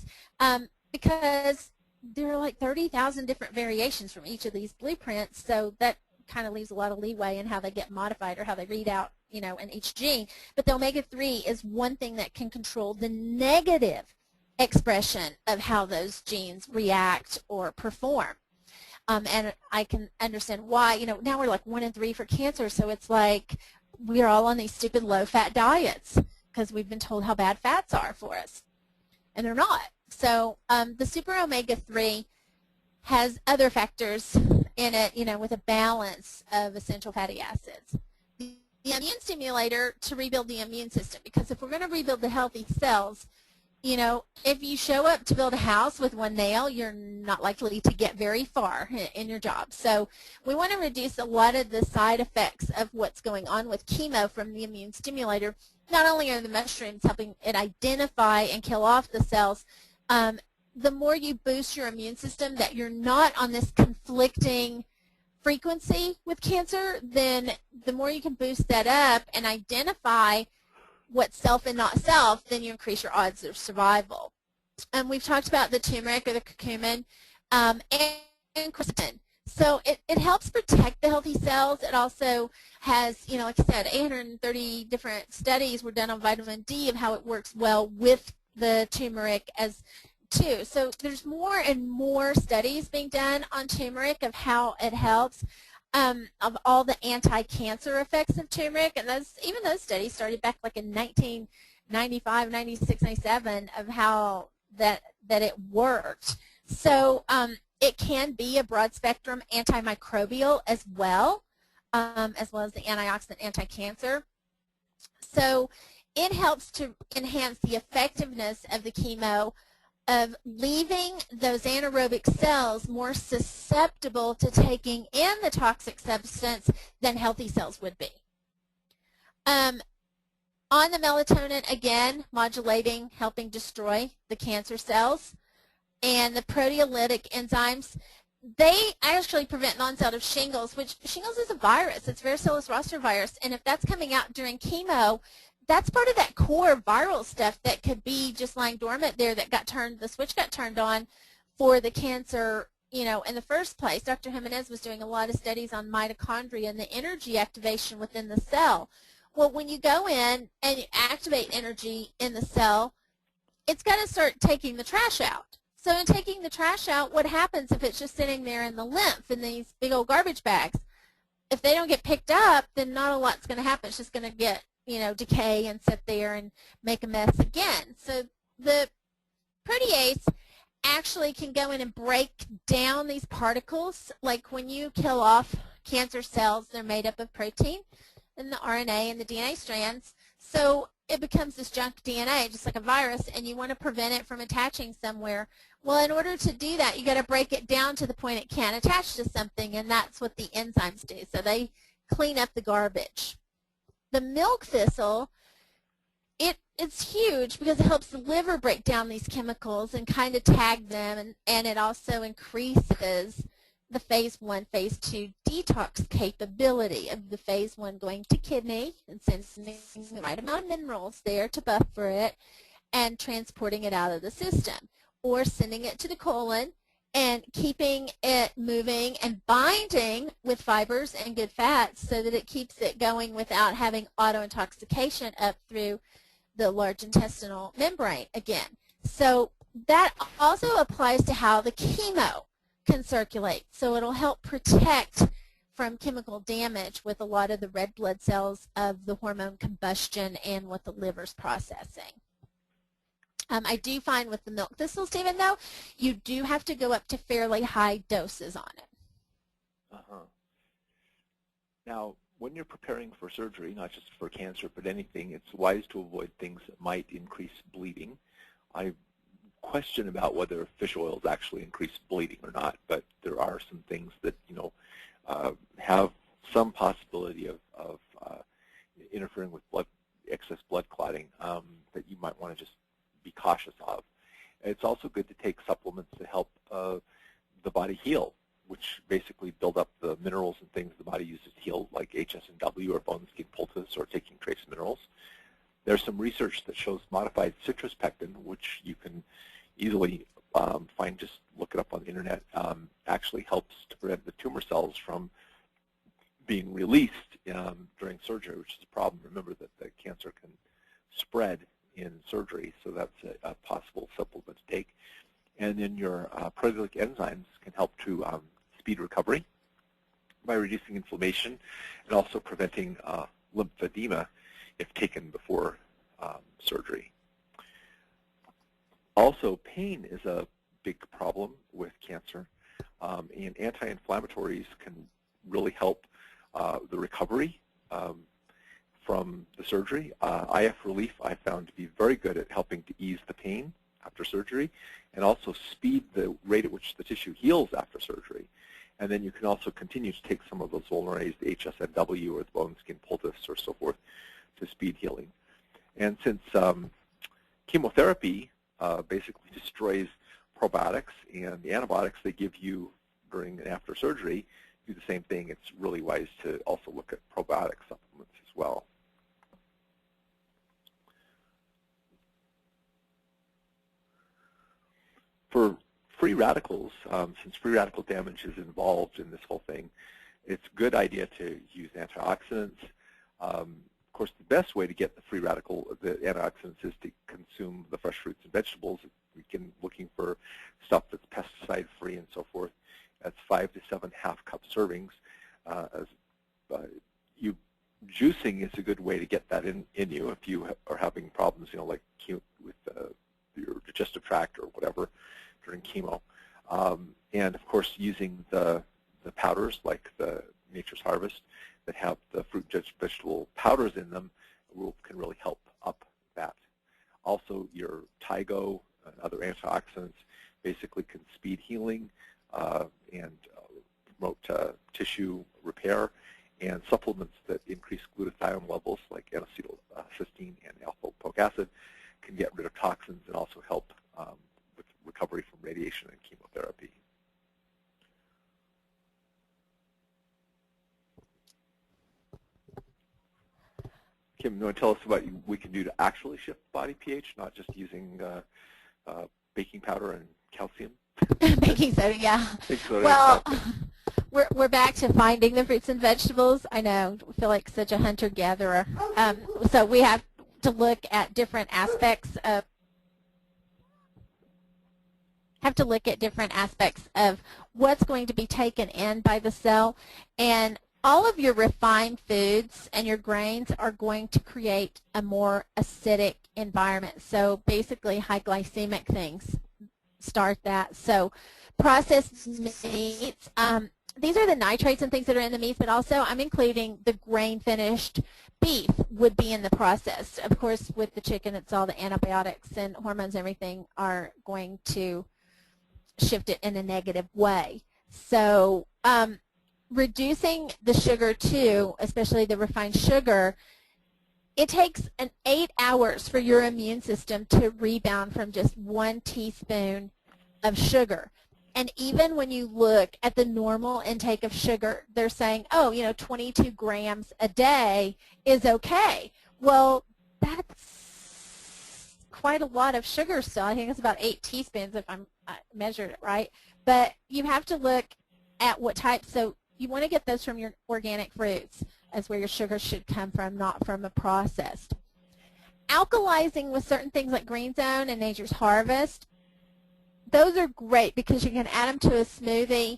because there are like 30,000 different variations from each of these blueprints, so that kind of leaves a lot of leeway in how they get modified or how they read out, in each gene. But the omega-3 is one thing that can control the negative expression of how those genes react or perform. And I can understand why, now we're like 1 in 3 for cancer, so it's like we're all on these stupid low-fat diets because we've been told how bad fats are for us. And they're not. So the super omega-3 has other factors in it, with a balance of essential fatty acids. The immune stimulator to rebuild the immune system, because if we're going to rebuild the healthy cells, if you show up to build a house with one nail, you're not likely to get very far in your job. So we want to reduce a lot of the side effects of what's going on with chemo from the immune stimulator. Not only are the mushrooms helping it identify and kill off the cells, the more you boost your immune system, that you're not on this conflicting frequency with cancer, then the more you can boost that up and identify what's self and not self, then you increase your odds of survival. We've talked about the turmeric or the curcumin and quercetin. So it helps protect the healthy cells. It also has, like I said, 830 different studies were done on vitamin D of how it works well with the turmeric as too. So there's more and more studies being done on turmeric of how it helps, of all the anti-cancer effects of turmeric, and even those studies started back like in 1995, 96, 97 of how that it worked. So it can be a broad-spectrum antimicrobial as well as the antioxidant anti-cancer. So it helps to enhance the effectiveness of the chemo, of leaving those anaerobic cells more susceptible to taking in the toxic substance than healthy cells would be. On the melatonin, again, modulating, helping destroy the cancer cells. And the proteolytic enzymes, they actually prevent the onset of shingles, which shingles is a virus. It's varicella zoster virus. And if that's coming out during chemo, that's part of that core viral stuff that could be just lying dormant there that the switch got turned on for the cancer, in the first place. Dr. Jimenez was doing a lot of studies on mitochondria and the energy activation within the cell. Well, when you go in and you activate energy in the cell, it's got to start taking the trash out. So in taking the trash out, what happens if it's just sitting there in the lymph in these big old garbage bags? If they don't get picked up, then not a lot's going to happen. It's just going to get decay and sit there and make a mess again. So the protease actually can go in and break down these particles. Like when you kill off cancer cells, they're made up of protein and the RNA and the DNA strands. So it becomes this junk DNA, just like a virus, and you want to prevent it from attaching somewhere. Well, in order to do that, you got to break it down to the point it can't attach to something, and that's what the enzymes do. So they clean up the garbage. The milk thistle, it's huge because it helps the liver break down these chemicals and kind of tag them, and it also increases the phase 1, phase 2 detox capability of the phase 1 going to kidney and sending the right amount of minerals there to buffer it and transporting it out of the system, or sending it to the colon and keeping it moving and binding with fibers and good fats so that it keeps it going without having autointoxication up through the large intestinal membrane again. So that also applies to how the chemo can circulate. So it'll help protect from chemical damage with a lot of the red blood cells of the hormone combustion and what the liver's processing. I do find with the milk thistle, Stephen, though, you do have to go up to fairly high doses on it. Now, when you're preparing for surgery, not just for cancer, but anything, it's wise to avoid things that might increase bleeding. I question about whether fish oils actually increase bleeding or not, but there are some things that, have some possibility of interfering with excess blood clotting that you might want to just be cautious of. It's also good to take supplements to help the body heal, which basically build up the minerals and things the body uses to heal, like HSNW or bone skin poultice or taking trace minerals. There's some research that shows modified citrus pectin, which you can easily find, just look it up on the internet, actually helps to prevent the tumor cells from being released during surgery, which is a problem. Remember that the cancer can spread in surgery, so that's a possible supplement to take. And then your proteolytic enzymes can help to speed recovery by reducing inflammation and also preventing lymphedema if taken before surgery. Also, pain is a big problem with cancer, and anti-inflammatories can really help the recovery from the surgery. IF relief I found to be very good at helping to ease the pain after surgery and also speed the rate at which the tissue heals after surgery. And then you can also continue to take some of those vulneraries, the HSNW or the bone skin poultice or so forth, to speed healing. And since chemotherapy basically destroys probiotics, and the antibiotics they give you during and after surgery do the same thing, it's really wise to also look at probiotic supplements as well. For free radicals, since free radical damage is involved in this whole thing, it's a good idea to use antioxidants. Of course, the best way to get the free radical, the antioxidants, is to consume the fresh fruits and vegetables. We can looking for stuff that's pesticide-free and so forth. That's 5 to 7 half-cup servings. Juicing is a good way to get that in you if you are having problems, like with your digestive tract or whatever during chemo. And of course, using the powders like the Nature's Harvest that have the fruit vegetable powders in them can really help up that. Also, your Tygo and other antioxidants basically can speed healing and promote tissue repair, and supplements that increase glutathione levels like N-acetylcysteine and alpha-lipoic acid can get rid of toxins and also help with recovery from radiation and chemotherapy. Kim, you want to tell us about what we can do to actually shift body pH, not just using baking powder and calcium? Baking soda, yeah. Baking soda. Well, we're back to finding the fruits and vegetables. I know, I feel like such a hunter-gatherer. So we have to look at different aspects of what's going to be taken in by the cell, and all of your refined foods and your grains are going to create a more acidic environment. So basically, high glycemic things start that. So processed meats, these are the nitrates and things that are in the meats, but also I'm including the grain-finished beef would be in the process. Of course, with the chicken, it's all the antibiotics and hormones and everything are going to shift it in a negative way. So reducing the sugar too, especially the refined sugar, it takes 8 hours for your immune system to rebound from just 1 teaspoon of sugar. And even when you look at the normal intake of sugar, they're saying, oh, 22 grams a day is okay. Well, that's quite a lot of sugar still. I think it's about 8 teaspoons if I measured it right. But you have to look at what type. So you want to get those from your organic fruits. That's where your sugar should come from, not from a processed. Alkalizing with certain things like Green Zone and Nature's Harvest, those are great because you can add them to a smoothie.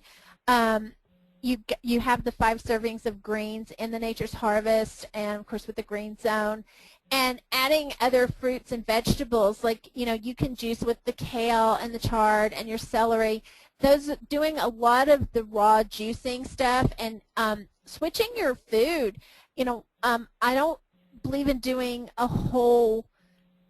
You have the 5 servings of greens in the Nature's Harvest, and of course with the Green Zone, and adding other fruits and vegetables like you can juice with the kale and the chard and your celery. Those doing a lot of the raw juicing stuff and switching your food. I don't believe in doing a whole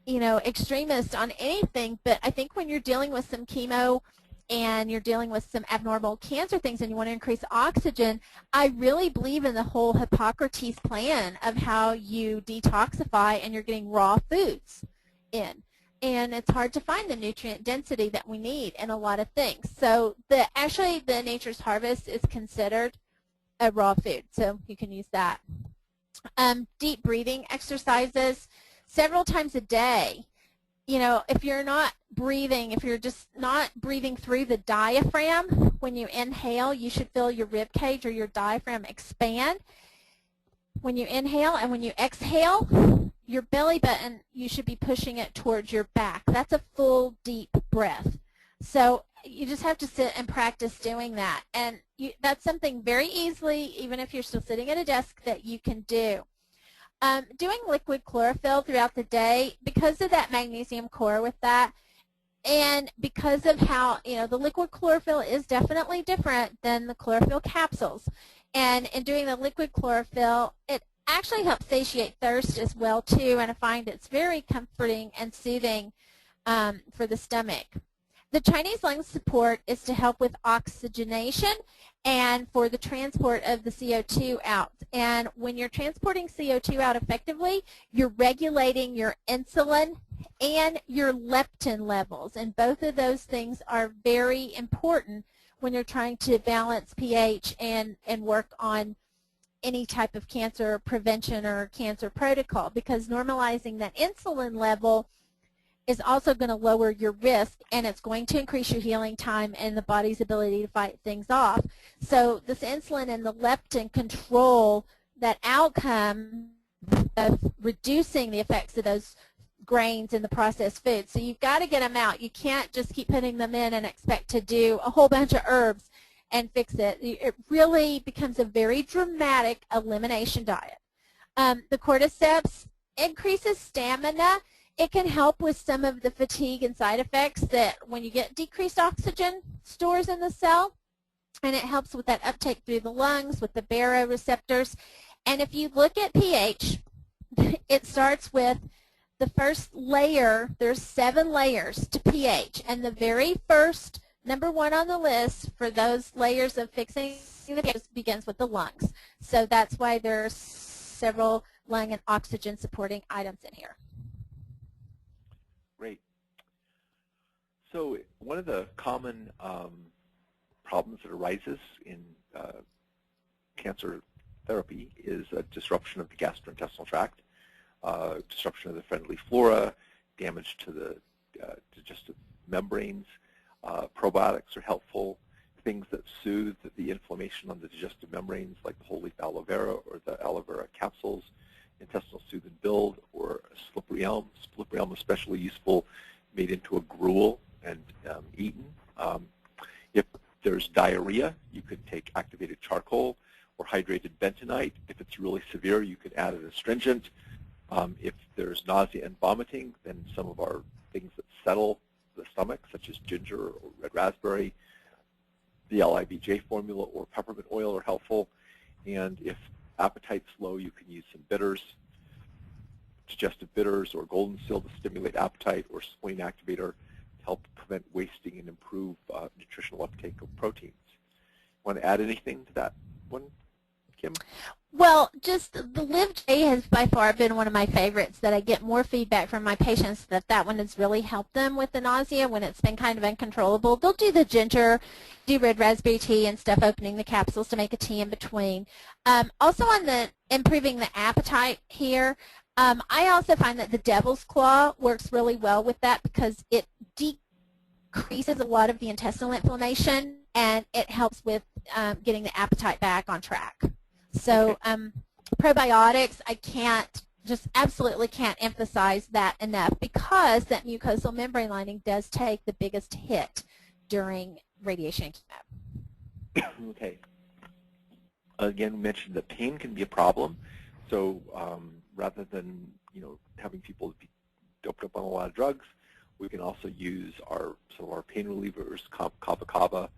extremist on anything, but I think when you're dealing with some chemo and you're dealing with some abnormal cancer things and you want to increase oxygen, I really believe in the whole Hippocrates plan of how you detoxify and you're getting raw foods in. And it's hard to find the nutrient density that we need in a lot of things. So actually the Nature's Harvest is considered a raw food, so you can use that. Deep breathing exercises several times a day. If you're not breathing, if you're just not breathing through the diaphragm, when you inhale, you should feel your rib cage or your diaphragm expand. When you inhale and when you exhale, your belly button, you should be pushing it towards your back. That's a full, deep breath. So you just have to sit and practice doing that. And that's something very easily, even if you're still sitting at a desk, that you can do. Doing liquid chlorophyll throughout the day, because of that magnesium core with that, And because of how, the liquid chlorophyll is definitely different than the chlorophyll capsules. And in doing the liquid chlorophyll, it actually helps satiate thirst as well too, and I find it's very comforting and soothing for the stomach. The Chinese lung support is to help with oxygenation and for the transport of the CO2 out. And when you're transporting CO2 out effectively, you're regulating your insulin and your leptin levels. And both of those things are very important when you're trying to balance pH and work on any type of cancer prevention or cancer protocol, because normalizing that insulin level is also going to lower your risk, and it's going to increase your healing time and the body's ability to fight things off. So this insulin and the leptin control that outcome of reducing the effects of those grains in the processed food. So you've got to get them out. You can't just keep putting them in and expect to do a whole bunch of herbs and fix it. It really becomes a very dramatic elimination diet. The cordyceps increases stamina. It can help with some of the fatigue and side effects that when you get decreased oxygen stores in the cell, and it helps with that uptake through the lungs with the baroreceptors. And if you look at pH, it starts with the first layer. There's 7 layers to pH, and the very first number 1 on the list for those layers of fixing the pH begins with the lungs. So that's why there's several lung and oxygen supporting items in here. Great. So one of the common problems that arises in cancer therapy is a disruption of the gastrointestinal tract, disruption of the friendly flora, damage to the digestive membranes. Probiotics are helpful. Things that soothe the inflammation on the digestive membranes, like the whole leaf aloe vera or the aloe vera capsules, intestinal soothe and build, or slippery elm. Slippery elm is especially useful made into a gruel and eaten. If there's diarrhea, you could take activated charcoal or hydrated bentonite. If it's really severe, you could add an astringent. If there's nausea and vomiting, then some of our things that settle the stomach, such as ginger or red raspberry, the LIBJ formula or peppermint oil are helpful. And if appetite's low, you can use some bitters, digestive bitters or golden seal to stimulate appetite, or spleen activator to help prevent wasting and improve nutritional uptake of proteins. Want to add anything to that one, Kim? Well, just the Liv-J has by far been one of my favorites, that I get more feedback from my patients that one has really helped them with the nausea when it's been kind of uncontrollable. They'll do the ginger, do red raspberry tea and stuff, opening the capsules to make a tea in between. Also on the improving the appetite here, I also find that the devil's claw works really well with that, because it decreases a lot of the intestinal inflammation, and it helps with getting the appetite back on track. So probiotics, I absolutely can't emphasize that enough, because that mucosal membrane lining does take the biggest hit during radiation and chemo. Okay. Again, we mentioned that pain can be a problem. So rather than having people be doped up on a lot of drugs, we can also use some of our pain relievers, kava kava,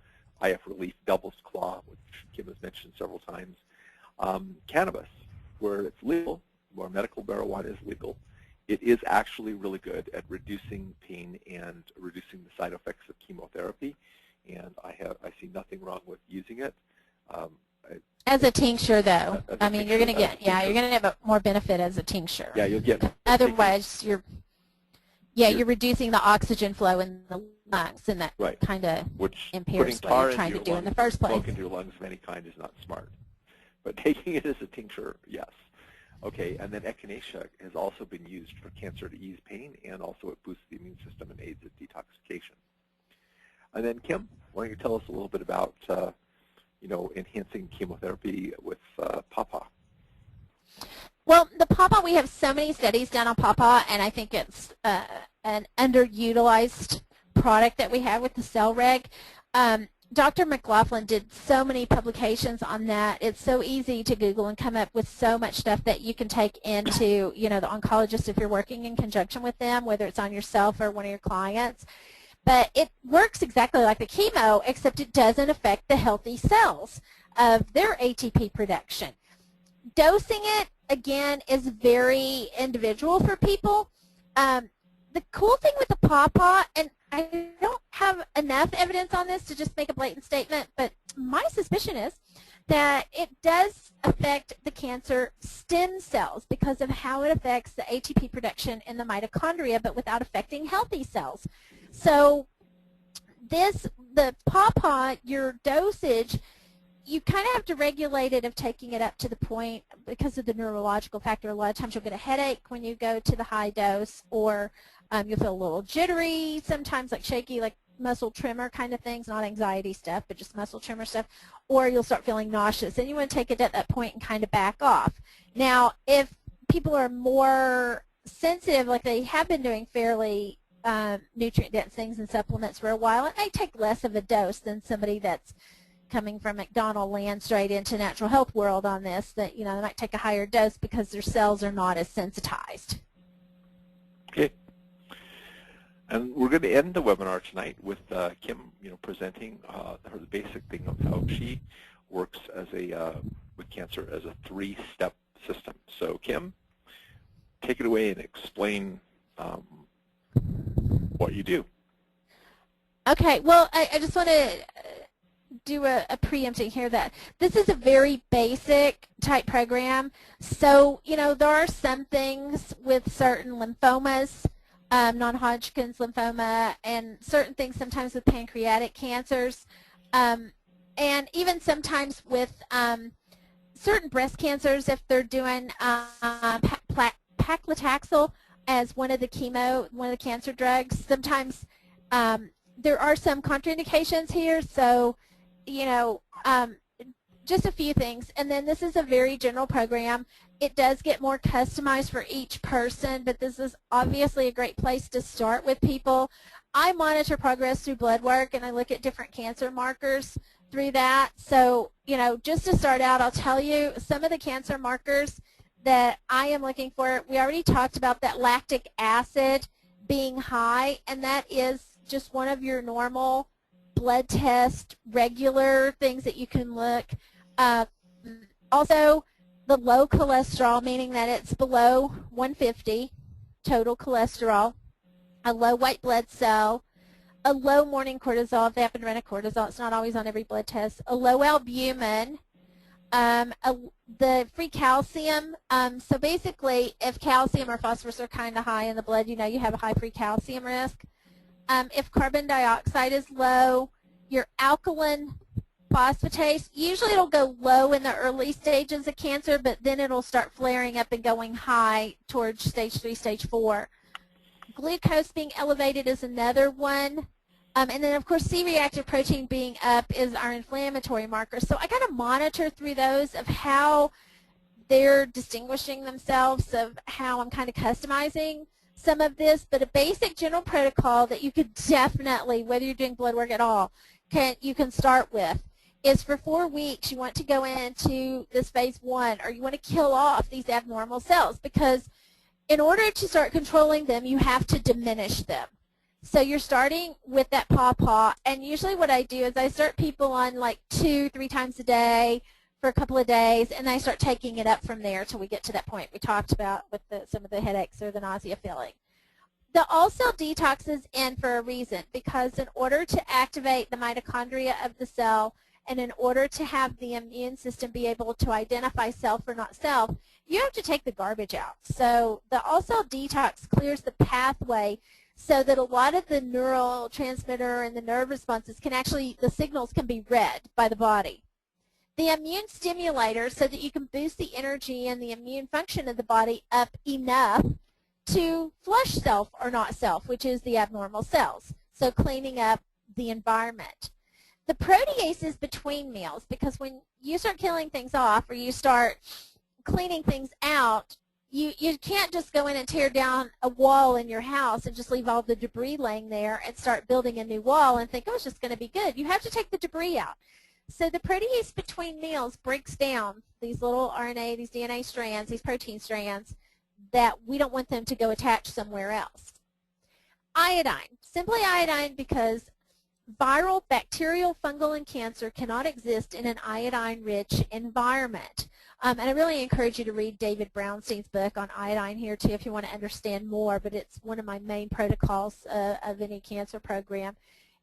IF Relief, Devil's Claw, which Kim has mentioned several times. Cannabis, where it's legal, where medical marijuana is legal, it is actually really good at reducing pain and reducing the side effects of chemotherapy, and I see nothing wrong with using it. As a tincture, though, I mean, you're going to get, you're going to have more benefit as a tincture. Yeah, you'll get. Otherwise, you're reducing the oxygen flow in the lungs, and that kind of impairs what you're trying to do in the first place. Smoke into your lungs of any kind is not smart. But taking it as a tincture, yes. Okay, and then echinacea has also been used for cancer to ease pain, and also it boosts the immune system and aids at detoxification. And then Kim, why don't you tell us a little bit about enhancing chemotherapy with pawpaw? Well, the pawpaw, we have so many studies done on pawpaw, and I think it's an underutilized product that we have with the cell reg. Dr. McLaughlin did so many publications on that. It's so easy to Google and come up with so much stuff that you can take into, the oncologist if you're working in conjunction with them, whether it's on yourself or one of your clients. But it works exactly like the chemo, except it doesn't affect the healthy cells of their ATP production. Dosing it, again, is very individual for people. The cool thing with the pawpaw, and I don't have enough evidence on this to just make a blatant statement, but my suspicion is that it does affect the cancer stem cells because of how it affects the ATP production in the mitochondria, but without affecting healthy cells. So the pawpaw, your dosage, you kind of have to regulate it of taking it up to the point because of the neurological factor. A lot of times you'll get a headache when you go to the high dose, or you'll feel a little jittery, sometimes like shaky, like muscle tremor kind of things, not anxiety stuff, but just muscle tremor stuff, or you'll start feeling nauseous. And you want to take it at that point and kind of back off. Now, if people are more sensitive, like they have been doing fairly nutrient-dense things and supplements for a while, it may take less of a dose than somebody that's coming from McDonald land straight into natural health world on this, that, you know, they might take a higher dose because their cells are not as sensitized. Okay. And we're going to end the webinar tonight with Kim, presenting the basic thing of how she works as with cancer as a 3-step system. So Kim, take it away and explain what you do. Okay. Well, I just want to do a preempting here that this is a very basic type program. So, there are some things with certain lymphomas, non-Hodgkin's lymphoma, and certain things sometimes with pancreatic cancers, and even sometimes with certain breast cancers, if they're doing paclitaxel as one of the cancer drugs. Sometimes there are some contraindications here, so just a few things. And then this is a very general program. It does get more customized for each person, but this is obviously a great place to start with people. I monitor progress through blood work, and I look at different cancer markers through that. So, just to start out, I'll tell you some of the cancer markers that I am looking for. We already talked about that lactic acid being high, and that is just one of your normal blood test, regular things that you can look. Also, the low cholesterol, meaning that it's below 150 total cholesterol, a low white blood cell, a low morning cortisol. If they happen to run a cortisol, it's not always on every blood test. A low albumin, the free calcium. So basically, if calcium or phosphorus are kind of high in the blood, you have a high free calcium risk. If carbon dioxide is low, your alkaline phosphatase, usually it'll go low in the early stages of cancer, but then it'll start flaring up and going high towards stage 3, stage 4. Glucose being elevated is another one. And then, of course, C-reactive protein being up is our inflammatory marker. So I got to monitor through those of how they're distinguishing themselves, of how I'm kind of customizing some of this. But a basic general protocol that you could definitely, whether you're doing blood work at all, you can start with is for 4 weeks you want to go into this phase 1, or you want to kill off these abnormal cells, because in order to start controlling them, you have to diminish them. So you're starting with that pawpaw, and usually what I do is I start people on like 2-3 times a day for a couple of days, and I start taking it up from there until we get to that point we talked about with some of the headaches or the nausea feeling. The all-cell detox is in for a reason, because in order to activate the mitochondria of the cell, and in order to have the immune system be able to identify self or not self, you have to take the garbage out. So the all-cell detox clears the pathway so that a lot of the neurotransmitter and the nerve responses can actually, the signals can be read by the body. The immune stimulator, so that you can boost the energy and the immune function of the body up enough to flush self or not self, which is the abnormal cells. So cleaning up the environment. The protease is between meals, because when you start killing things off or you start cleaning things out, you can't just go in and tear down a wall in your house and just leave all the debris laying there and start building a new wall and think, oh, it's just going to be good. You have to take the debris out. So the protease between meals breaks down these little RNA, these DNA strands, these protein strands, that we don't want them to go attach somewhere else. Iodine, simply iodine, because viral, bacterial, fungal, and cancer cannot exist in an iodine-rich environment. And I really encourage you to read David Brownstein's book on iodine here too if you want to understand more, but it's one of my main protocols of any cancer program.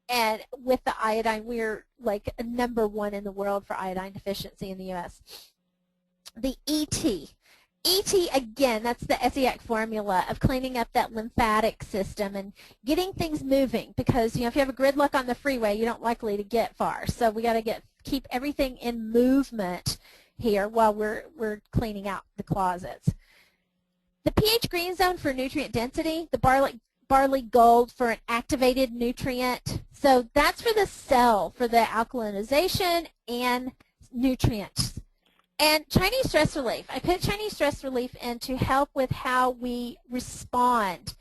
And with the iodine, we're like #1 in the world for iodine deficiency in the U.S. The ET. ET, again, that's the ESIAC formula of cleaning up that lymphatic system and getting things moving, because if you have a gridlock on the freeway, you're not likely to get far. So we got to keep everything in movement here while we're cleaning out the closets. The pH green zone for nutrient density, the barley gold for an activated nutrient. So that's for the cell, for the alkalinization and nutrients. And Chinese stress relief. I put Chinese stress relief in to help with how we respond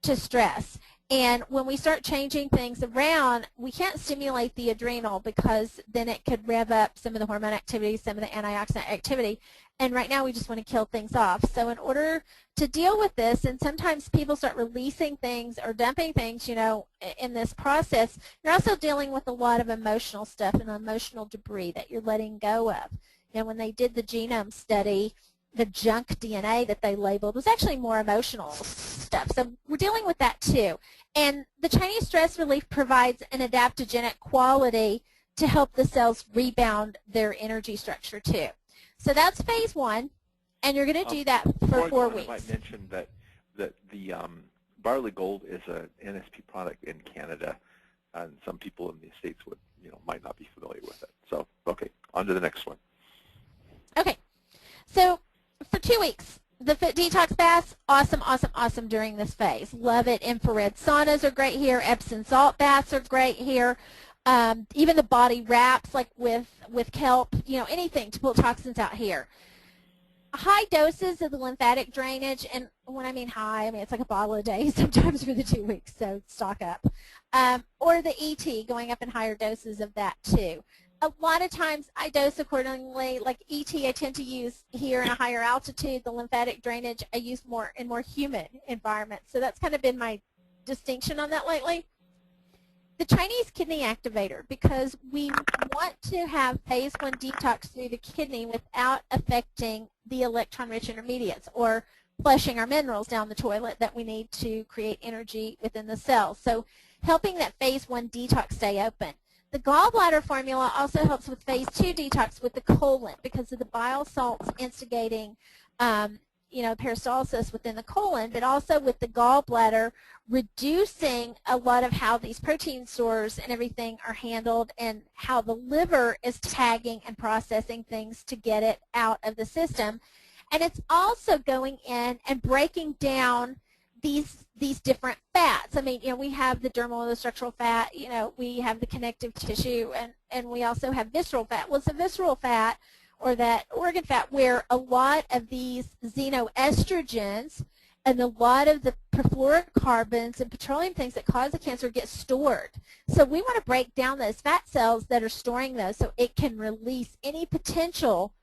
to stress. And when we start changing things around, we can't stimulate the adrenal, because then it could rev up some of the hormone activity, some of the antioxidant activity. And right now we just want to kill things off. So in order to deal with this, and sometimes people start releasing things or dumping things, in this process, you're also dealing with a lot of emotional stuff and emotional debris that you're letting go of. When they did the genome study, the junk DNA that they labeled was actually more emotional stuff. So we're dealing with that too. And the Chinese stress relief provides an adaptogenic quality to help the cells rebound their energy structure too. So that's phase 1, and you're going to do that for 4 weeks. I might mention that the barley gold is an NSP product in Canada, and some people in the States might not be familiar with it. So, okay, on to the next one. Okay, so for 2 weeks, the Fit Detox baths, awesome, awesome, awesome during this phase. Love it. Infrared saunas are great here. Epsom salt baths are great here. Even the body wraps, like with kelp, anything to pull toxins out here. High doses of the lymphatic drainage, and when I mean high, I mean it's like a bottle a day sometimes for the 2 weeks, so stock up. Or the ET, going up in higher doses of that too. A lot of times I dose accordingly. Like ET, I tend to use here in a higher altitude. The lymphatic drainage I use more in more humid environments. So that's kind of been my distinction on that lately. The Chinese kidney activator, because we want to have phase 1 detox through the kidney without affecting the electron-rich intermediates or flushing our minerals down the toilet that we need to create energy within the cells. So helping that phase 1 detox stay open. The gallbladder formula also helps with phase 2 detox with the colon, because of the bile salts instigating peristalsis within the colon, but also with the gallbladder reducing a lot of how these protein stores and everything are handled, and how the liver is tagging and processing things to get it out of the system. And it's also going in and breaking down these different fats. I mean, we have the dermal and the structural fat, we have the connective tissue, and we also have visceral fat. Well, it's a visceral fat, or that organ fat, where a lot of these xenoestrogens and a lot of the perfluorocarbons and petroleum things that cause the cancer get stored. So we want to break down those fat cells that are storing those so it can release any potential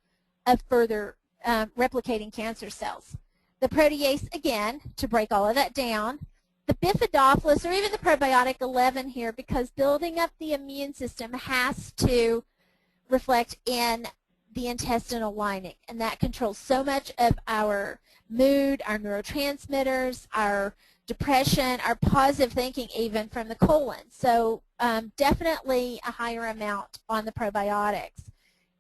of further replicating cancer cells. The protease, again, to break all of that down. The bifidobacillus, or even the probiotic 11 here, because building up the immune system has to reflect in the intestinal lining, and that controls so much of our mood, our neurotransmitters, our depression, our positive thinking, even from the colon. So definitely a higher amount on the probiotics.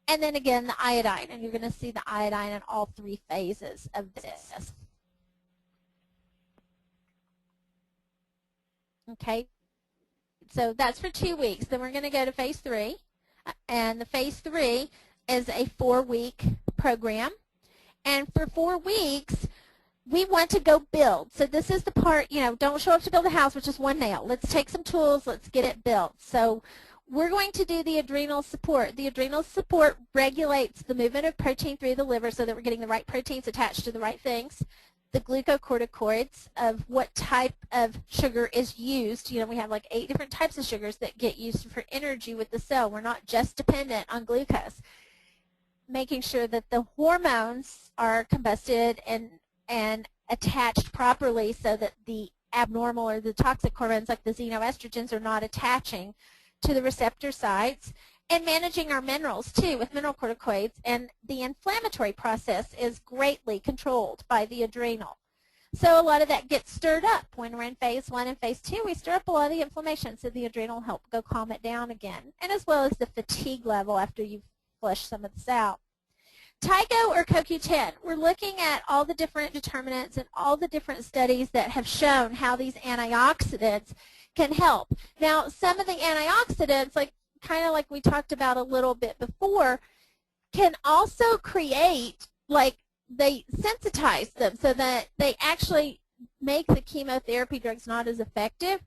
And then again, the iodine, and you're going to see the iodine in all 3 phases of this. Okay, so that's for 2 weeks. Then we're going to go to phase 3, and the phase 3 is a 4-week program. And for 4 weeks, we want to go build. So this is the part, don't show up to build a house with just one nail. Let's take some tools, let's get it built. So we're going to do the adrenal support. The adrenal support regulates the movement of protein through the liver so that we're getting the right proteins attached to the right things. The glucocorticoids of what type of sugar is used. We have like 8 different types of sugars that get used for energy with the cell. We're not just dependent on glucose. Making sure that the hormones are combusted and attached properly so that the abnormal, or the toxic hormones like the xenoestrogens are not attaching to the receptor sites, and managing our minerals too with mineral corticoids, and the inflammatory process is greatly controlled by the adrenal. So a lot of that gets stirred up when we're in phase 1 and phase 2. We stir up a lot of the inflammation, so the adrenal will help go calm it down again, and as well as the fatigue level after you've flushed some of this out. TIGO or CoQ10, we're looking at all the different determinants and all the different studies that have shown how these antioxidants can help. Now, some of the antioxidants, kind of like we talked about a little bit before, can also create, they sensitize them so that they actually make the chemotherapy drugs not as effective.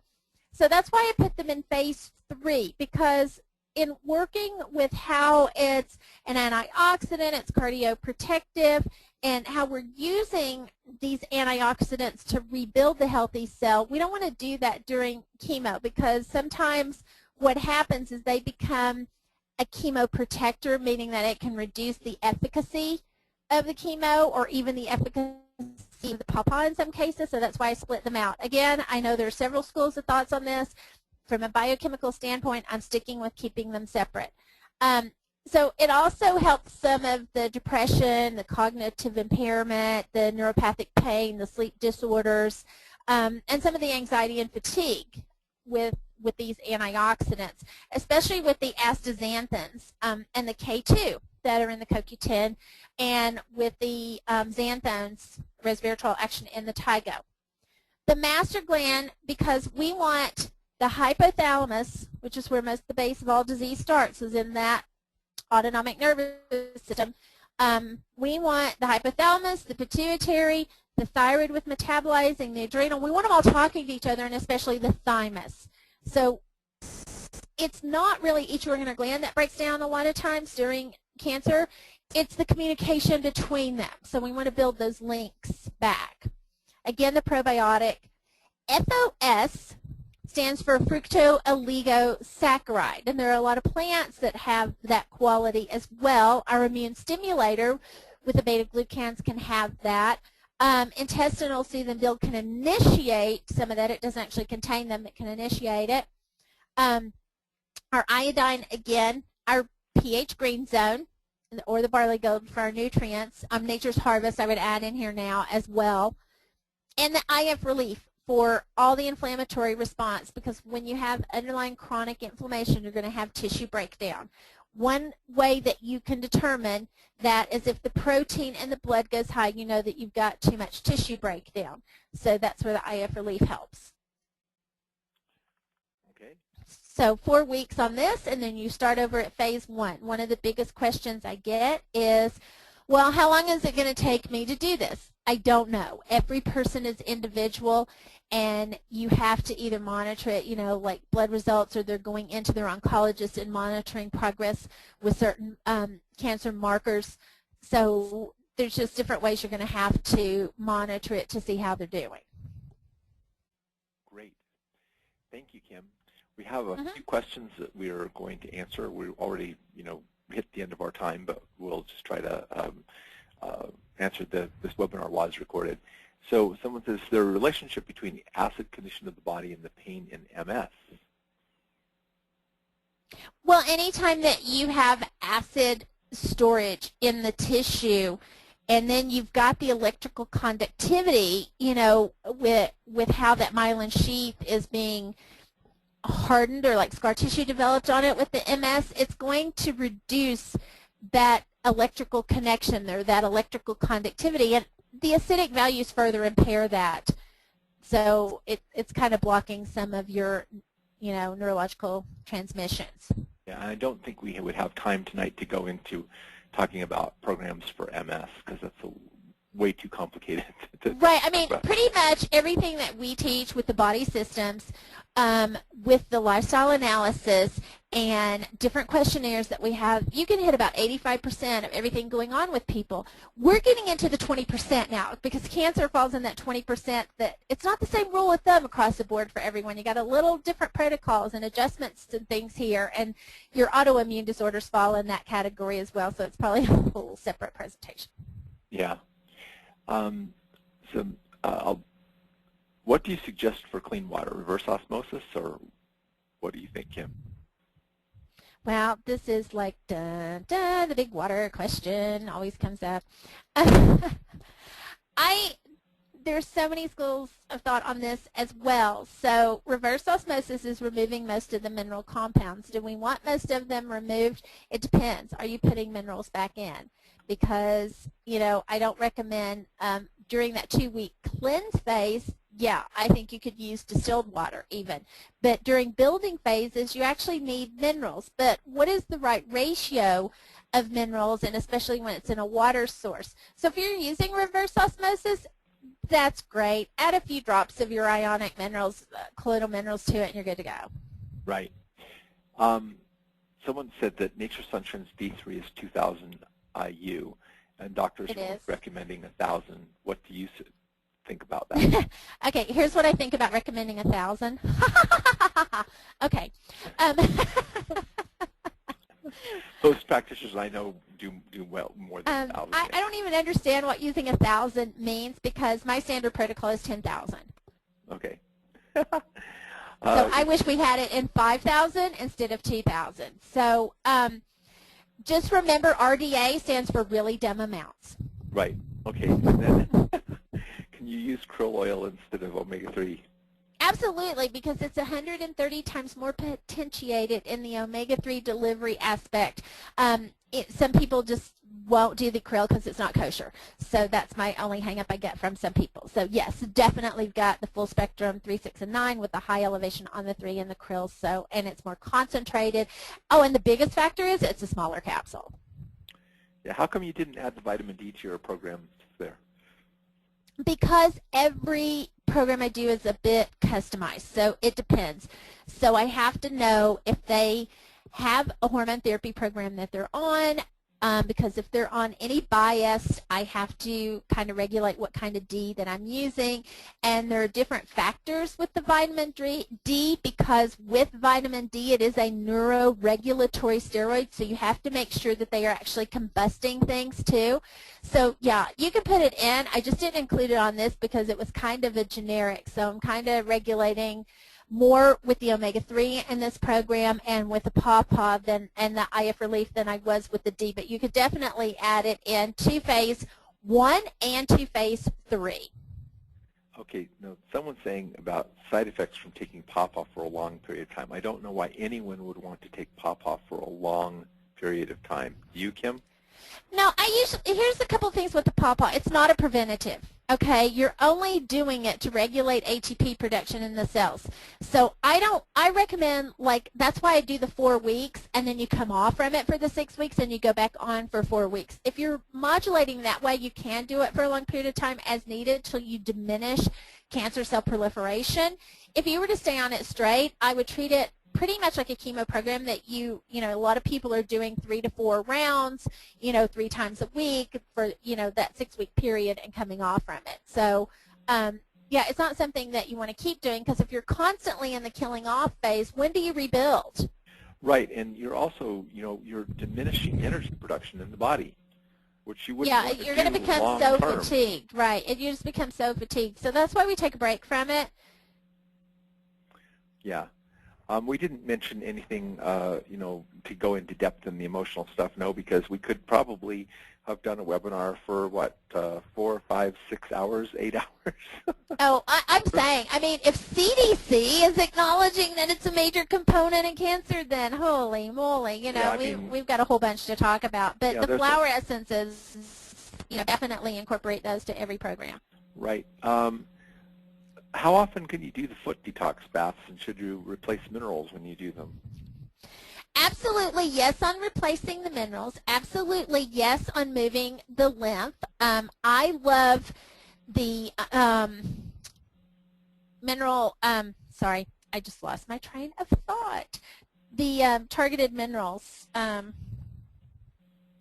So that's why I put them in phase 3, because in working with how it's an antioxidant, it's cardioprotective, and how we're using these antioxidants to rebuild the healthy cell, we don't want to do that during chemo, because sometimes what happens is they become a chemoprotector, meaning that it can reduce the efficacy of the chemo or even the efficacy of the pawpaw in some cases, so that's why I split them out. Again, I know there are several schools of thoughts on this. From a biochemical standpoint, I'm sticking with keeping them separate. So it also helps some of the depression, the cognitive impairment, the neuropathic pain, the sleep disorders, and some of the anxiety and fatigue with these antioxidants, especially with the astaxanthins and the K2 that are in the CoQ10, and with the xanthones, resveratrol action in the TIGO. The master gland, because we want the hypothalamus, which is where most of the base of all disease starts, is in that autonomic nervous system. We want the hypothalamus, the pituitary, the thyroid with metabolizing, the adrenal. We want them all talking to each other, and especially the thymus. So it's not really each organ or gland that breaks down a lot of times during cancer. It's the communication between them. So we want to build those links back. Again, the probiotic. FOS stands for fructooligosaccharide, and there are a lot of plants that have that quality as well. Our immune stimulator with the beta-glucans can have that. Intestinal sooth and build can initiate some of that. It doesn't actually contain them. It can initiate it. Our iodine, again, our pH green zone, or the barley gold for our nutrients. Nature's Harvest I would add in here now as well. And the IF relief for all the inflammatory response, because when you have underlying chronic inflammation, you're going to have tissue breakdown. One way that you can determine that is if the protein in the blood goes high, you know that you've got too much tissue breakdown. So that's where the IF relief helps. Okay. So 4 weeks on this, and then you start over at phase 1. One of the biggest questions I get is, well, how long is it going to take me to do this? I don't know. Every person is individual, and you have to either monitor it, like blood results, or they're going into their oncologist and monitoring progress with certain cancer markers. So there's just different ways you're going to have to monitor it to see how they're doing. Great. Thank you, Kim. We have a few questions that we are going to answer. We're already, hit the end of our time, but we'll just try to answer this webinar was recorded. So someone says, the relationship between the acid condition of the body and the pain in MS. Well, anytime that you have acid storage in the tissue, and then you've got the electrical conductivity, with how that myelin sheath is being hardened, or like scar tissue developed on it with the MS, it's going to reduce that electrical connection there, that electrical conductivity, and the acidic values further impair that. So it's kind of blocking some of your, neurological transmissions. Yeah, I don't think we would have time tonight to go into talking about programs for MS, because that's way too complicated. Right. I mean, pretty much everything that we teach with the body systems, with the lifestyle analysis and different questionnaires that we have, you can hit about 85% of everything going on with people. We're getting into the 20% now, because cancer falls in that 20% that it's not the same rule of thumb across the board for everyone. You got a little different protocols and adjustments to things here, and your autoimmune disorders fall in that category as well, so it's probably a whole separate presentation. Yeah. One What do you suggest for clean water, reverse osmosis, or what do you think, Kim? Well, this is like dun, dun, the big water question always comes up. There's so many schools of thought on this as well. So reverse osmosis is removing most of the mineral compounds. Do we want most of them removed? It depends. Are you putting minerals back in? Because, you know, I don't recommend during that 2-week cleanse phase, yeah, I think you could use distilled water even. But during building phases, you actually need minerals. But what is the right ratio of minerals, and especially when it's in a water source? So if you're using reverse osmosis, that's great. Add a few drops of your ionic minerals, colloidal minerals to it, and you're good to go. Right. Someone said that Nature Sunshine's D3 is 2,000 IU, and doctors are recommending 1,000. What do you think about that? Okay, here's what I think about recommending 1,000. Okay. Most practitioners I know do well more than 1,000. I don't even understand what using 1,000 means, because my standard protocol is 10,000. Okay. So I wish we had it in 5,000 instead of 2,000. So just remember, RDA stands for really dumb amounts. Right. Okay. And then can you use krill oil instead of omega-3? Absolutely, because it's 130 times more potentiated in the omega-3 delivery aspect. Some people just won't do the krill because it's not kosher. So that's my only hang-up I get from some people. So yes, definitely got the full spectrum 3, 6, and 9 with the high elevation on the 3 and the krill. So, and it's more concentrated. Oh, and the biggest factor is it's a smaller capsule. Yeah. How come you didn't add the vitamin D to your program there? Because every program I do is a bit customized, so it depends. So I have to know if they have a hormone therapy program that they're on, because if they're on any bias, I have to kind of regulate what kind of D that I'm using. And there are different factors with the vitamin D, because with vitamin D, it is a neuroregulatory steroid, so you have to make sure that they are actually combusting things too. So yeah, you can put it in. I just didn't include it on this because it was kind of a generic, so I'm kind of regulating more with the omega-3 in this program and with the pawpaw and the IF relief than I was with the D. But you could definitely add it in to phase 1 and to phase 3. Okay. Now, someone's saying about side effects from taking pawpaw for a long period of time. I don't know why anyone would want to take pawpaw for a long period of time. Do you, Kim? No, here's a couple things with the pawpaw. It's not a preventative. Okay, you're only doing it to regulate ATP production in the cells. So I recommend, like, that's why I do the 4 weeks, and then you come off from it for the 6 weeks, and you go back on for 4 weeks. If you're modulating that way, you can do it for a long period of time as needed till you diminish cancer cell proliferation. If you were to stay on it straight, I would treat it pretty much like a chemo program that you know, a lot of people are doing 3 to 4 rounds, 3 times a week for, that 6-week period and coming off from it. So, yeah, it's not something that you want to keep doing, because if you're constantly in the killing off phase, when do you rebuild? Right, and you're also, you're diminishing energy production in the body, which you wouldn't want to do you're going to become long so term. fatigued, right? And you just become so fatigued. So that's why we take a break from it. Yeah. We didn't mention anything, to go into depth in the emotional stuff, no, because we could probably have done a webinar for, 4, 5, 6 hours, 8 hours? Oh, I'm saying, if CDC is acknowledging that it's a major component in cancer, then holy moly, we've got a whole bunch to talk about. But the flower essences, definitely incorporate those to every program. Right. How often can you do the foot detox baths, and should you replace minerals when you do them? Absolutely yes on replacing the minerals. Absolutely yes on moving the lymph. I love the mineral, sorry, I just lost my train of thought. The targeted minerals.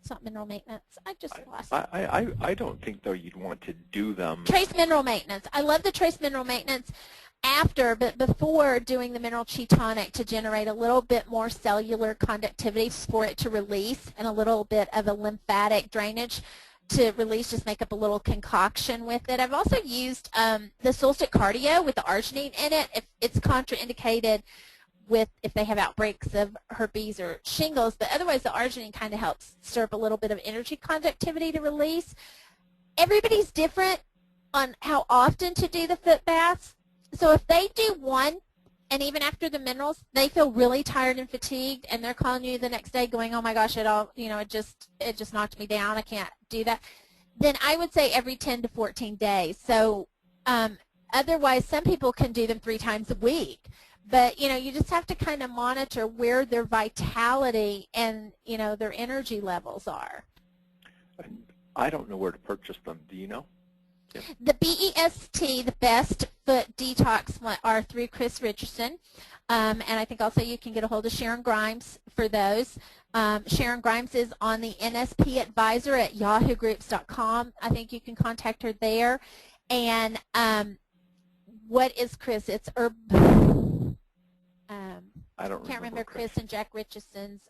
It's not mineral maintenance. I just lost it. I don't think, though, you'd want to do them. Trace mineral maintenance. I love the trace mineral maintenance after, but before doing the mineral chi tonic to generate a little bit more cellular conductivity for it to release and a little bit of a lymphatic drainage to release, just make up a little concoction with it. I've also used the Solstick Cardio with the arginine in it. If it's contraindicated with if they have outbreaks of herpes or shingles, but otherwise the arginine kind of helps stir up a little bit of energy conductivity to release. Everybody's different on how often to do the foot baths. So if they do one, and even after the minerals, they feel really tired and fatigued, and they're calling you the next day going, oh my gosh, it just knocked me down, I can't do that, then I would say every 10 to 14 days. So otherwise, some people can do them 3 times a week. But, you just have to kind of monitor where their vitality and, their energy levels are. I don't know where to purchase them. Do you know? Yep. The BEST, the Best Foot Detox, are through Chris Richardson. And I think also you can get a hold of Sharon Grimes for those. Sharon Grimes is on the NSP Advisor at yahoogroups.com. I think you can contact her there. And what is Chris? It's Herb. I can't remember Chris and Jack Richardson's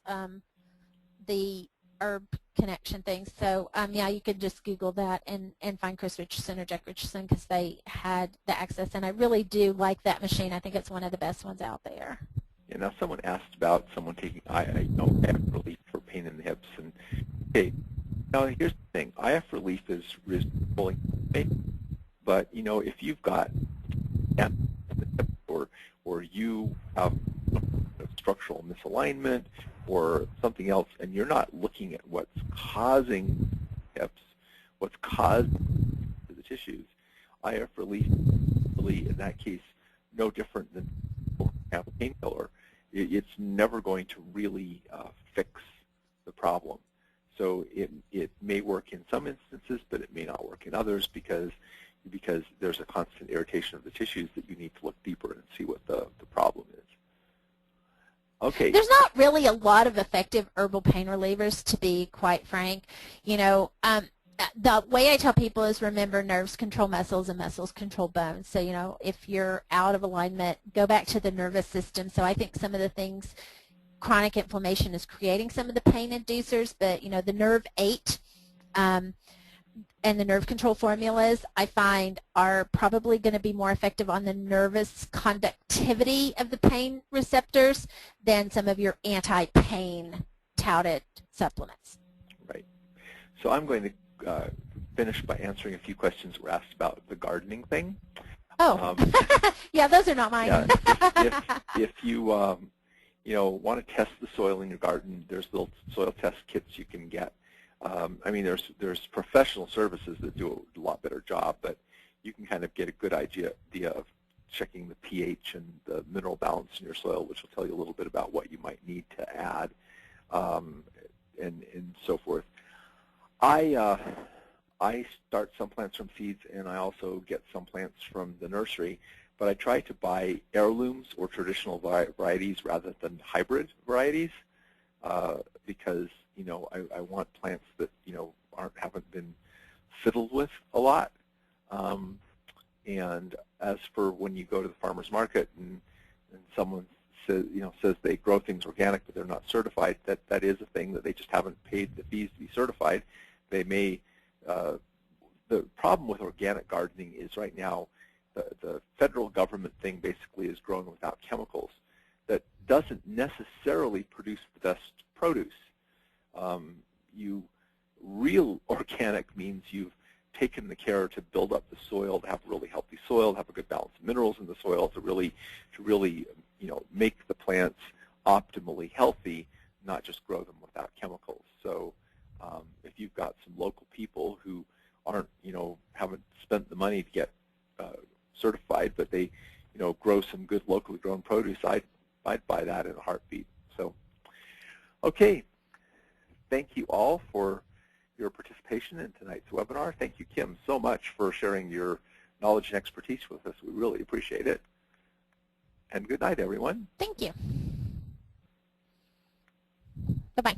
the herb connection thing. So yeah, you could just Google that and find Chris Richardson or Jack Richardson, because they had the access, and I really do like that machine. I think it's one of the best ones out there. Yeah. Now, someone asked about someone taking IF relief for pain in the hips, and okay. Now here's the thing: IF relief is pulling pain, but if you've got or you have structural misalignment or something else, and you're not looking at what's causing hips, what's causing the tissues, IF relief really, in that case, no different than a painkiller. It's never going to really fix the problem. So it may work in some instances, but it may not work in others because there's a constant irritation of the tissues that you need to look deeper and see what the problem is. Okay. There's not really a lot of effective herbal pain relievers, to be quite frank. The way I tell people is, remember, nerves control muscles and muscles control bones. So, if you're out of alignment, go back to the nervous system. So I think some of the things, chronic inflammation is creating some of the pain inducers, but, the nerve 8 and the nerve control formulas, I find, are probably going to be more effective on the nervous conductivity of the pain receptors than some of your anti-pain touted supplements. Right. So I'm going to finish by answering a few questions that were asked about the gardening thing. Oh, yeah, those are not mine. Yeah, if you want to test the soil in your garden, there's little soil test kits you can get. There's professional services that do a lot better job, but you can kind of get a good idea of checking the pH and the mineral balance in your soil, which will tell you a little bit about what you might need to add, and so forth. I start some plants from seeds, and I also get some plants from the nursery, but I try to buy heirlooms or traditional varieties rather than hybrid varieties because I want plants that haven't been fiddled with a lot. And as for when you go to the farmer's market and someone says they grow things organic but they're not certified, that is a thing that they just haven't paid the fees to be certified. They may. The problem with organic gardening is right now the federal government thing basically is growing without chemicals that doesn't necessarily produce the best produce. Real organic means you've taken the care to build up the soil, to have a really healthy soil, to have a good balance of minerals in the soil, to really make the plants optimally healthy, not just grow them without chemicals. So if you've got some local people who aren't, haven't spent the money to get certified, but they, grow some good locally grown produce, I'd buy that in a heartbeat. So, okay. Thank you all for your participation in tonight's webinar. Thank you, Kim, so much for sharing your knowledge and expertise with us. We really appreciate it. And good night, everyone. Thank you. Bye-bye.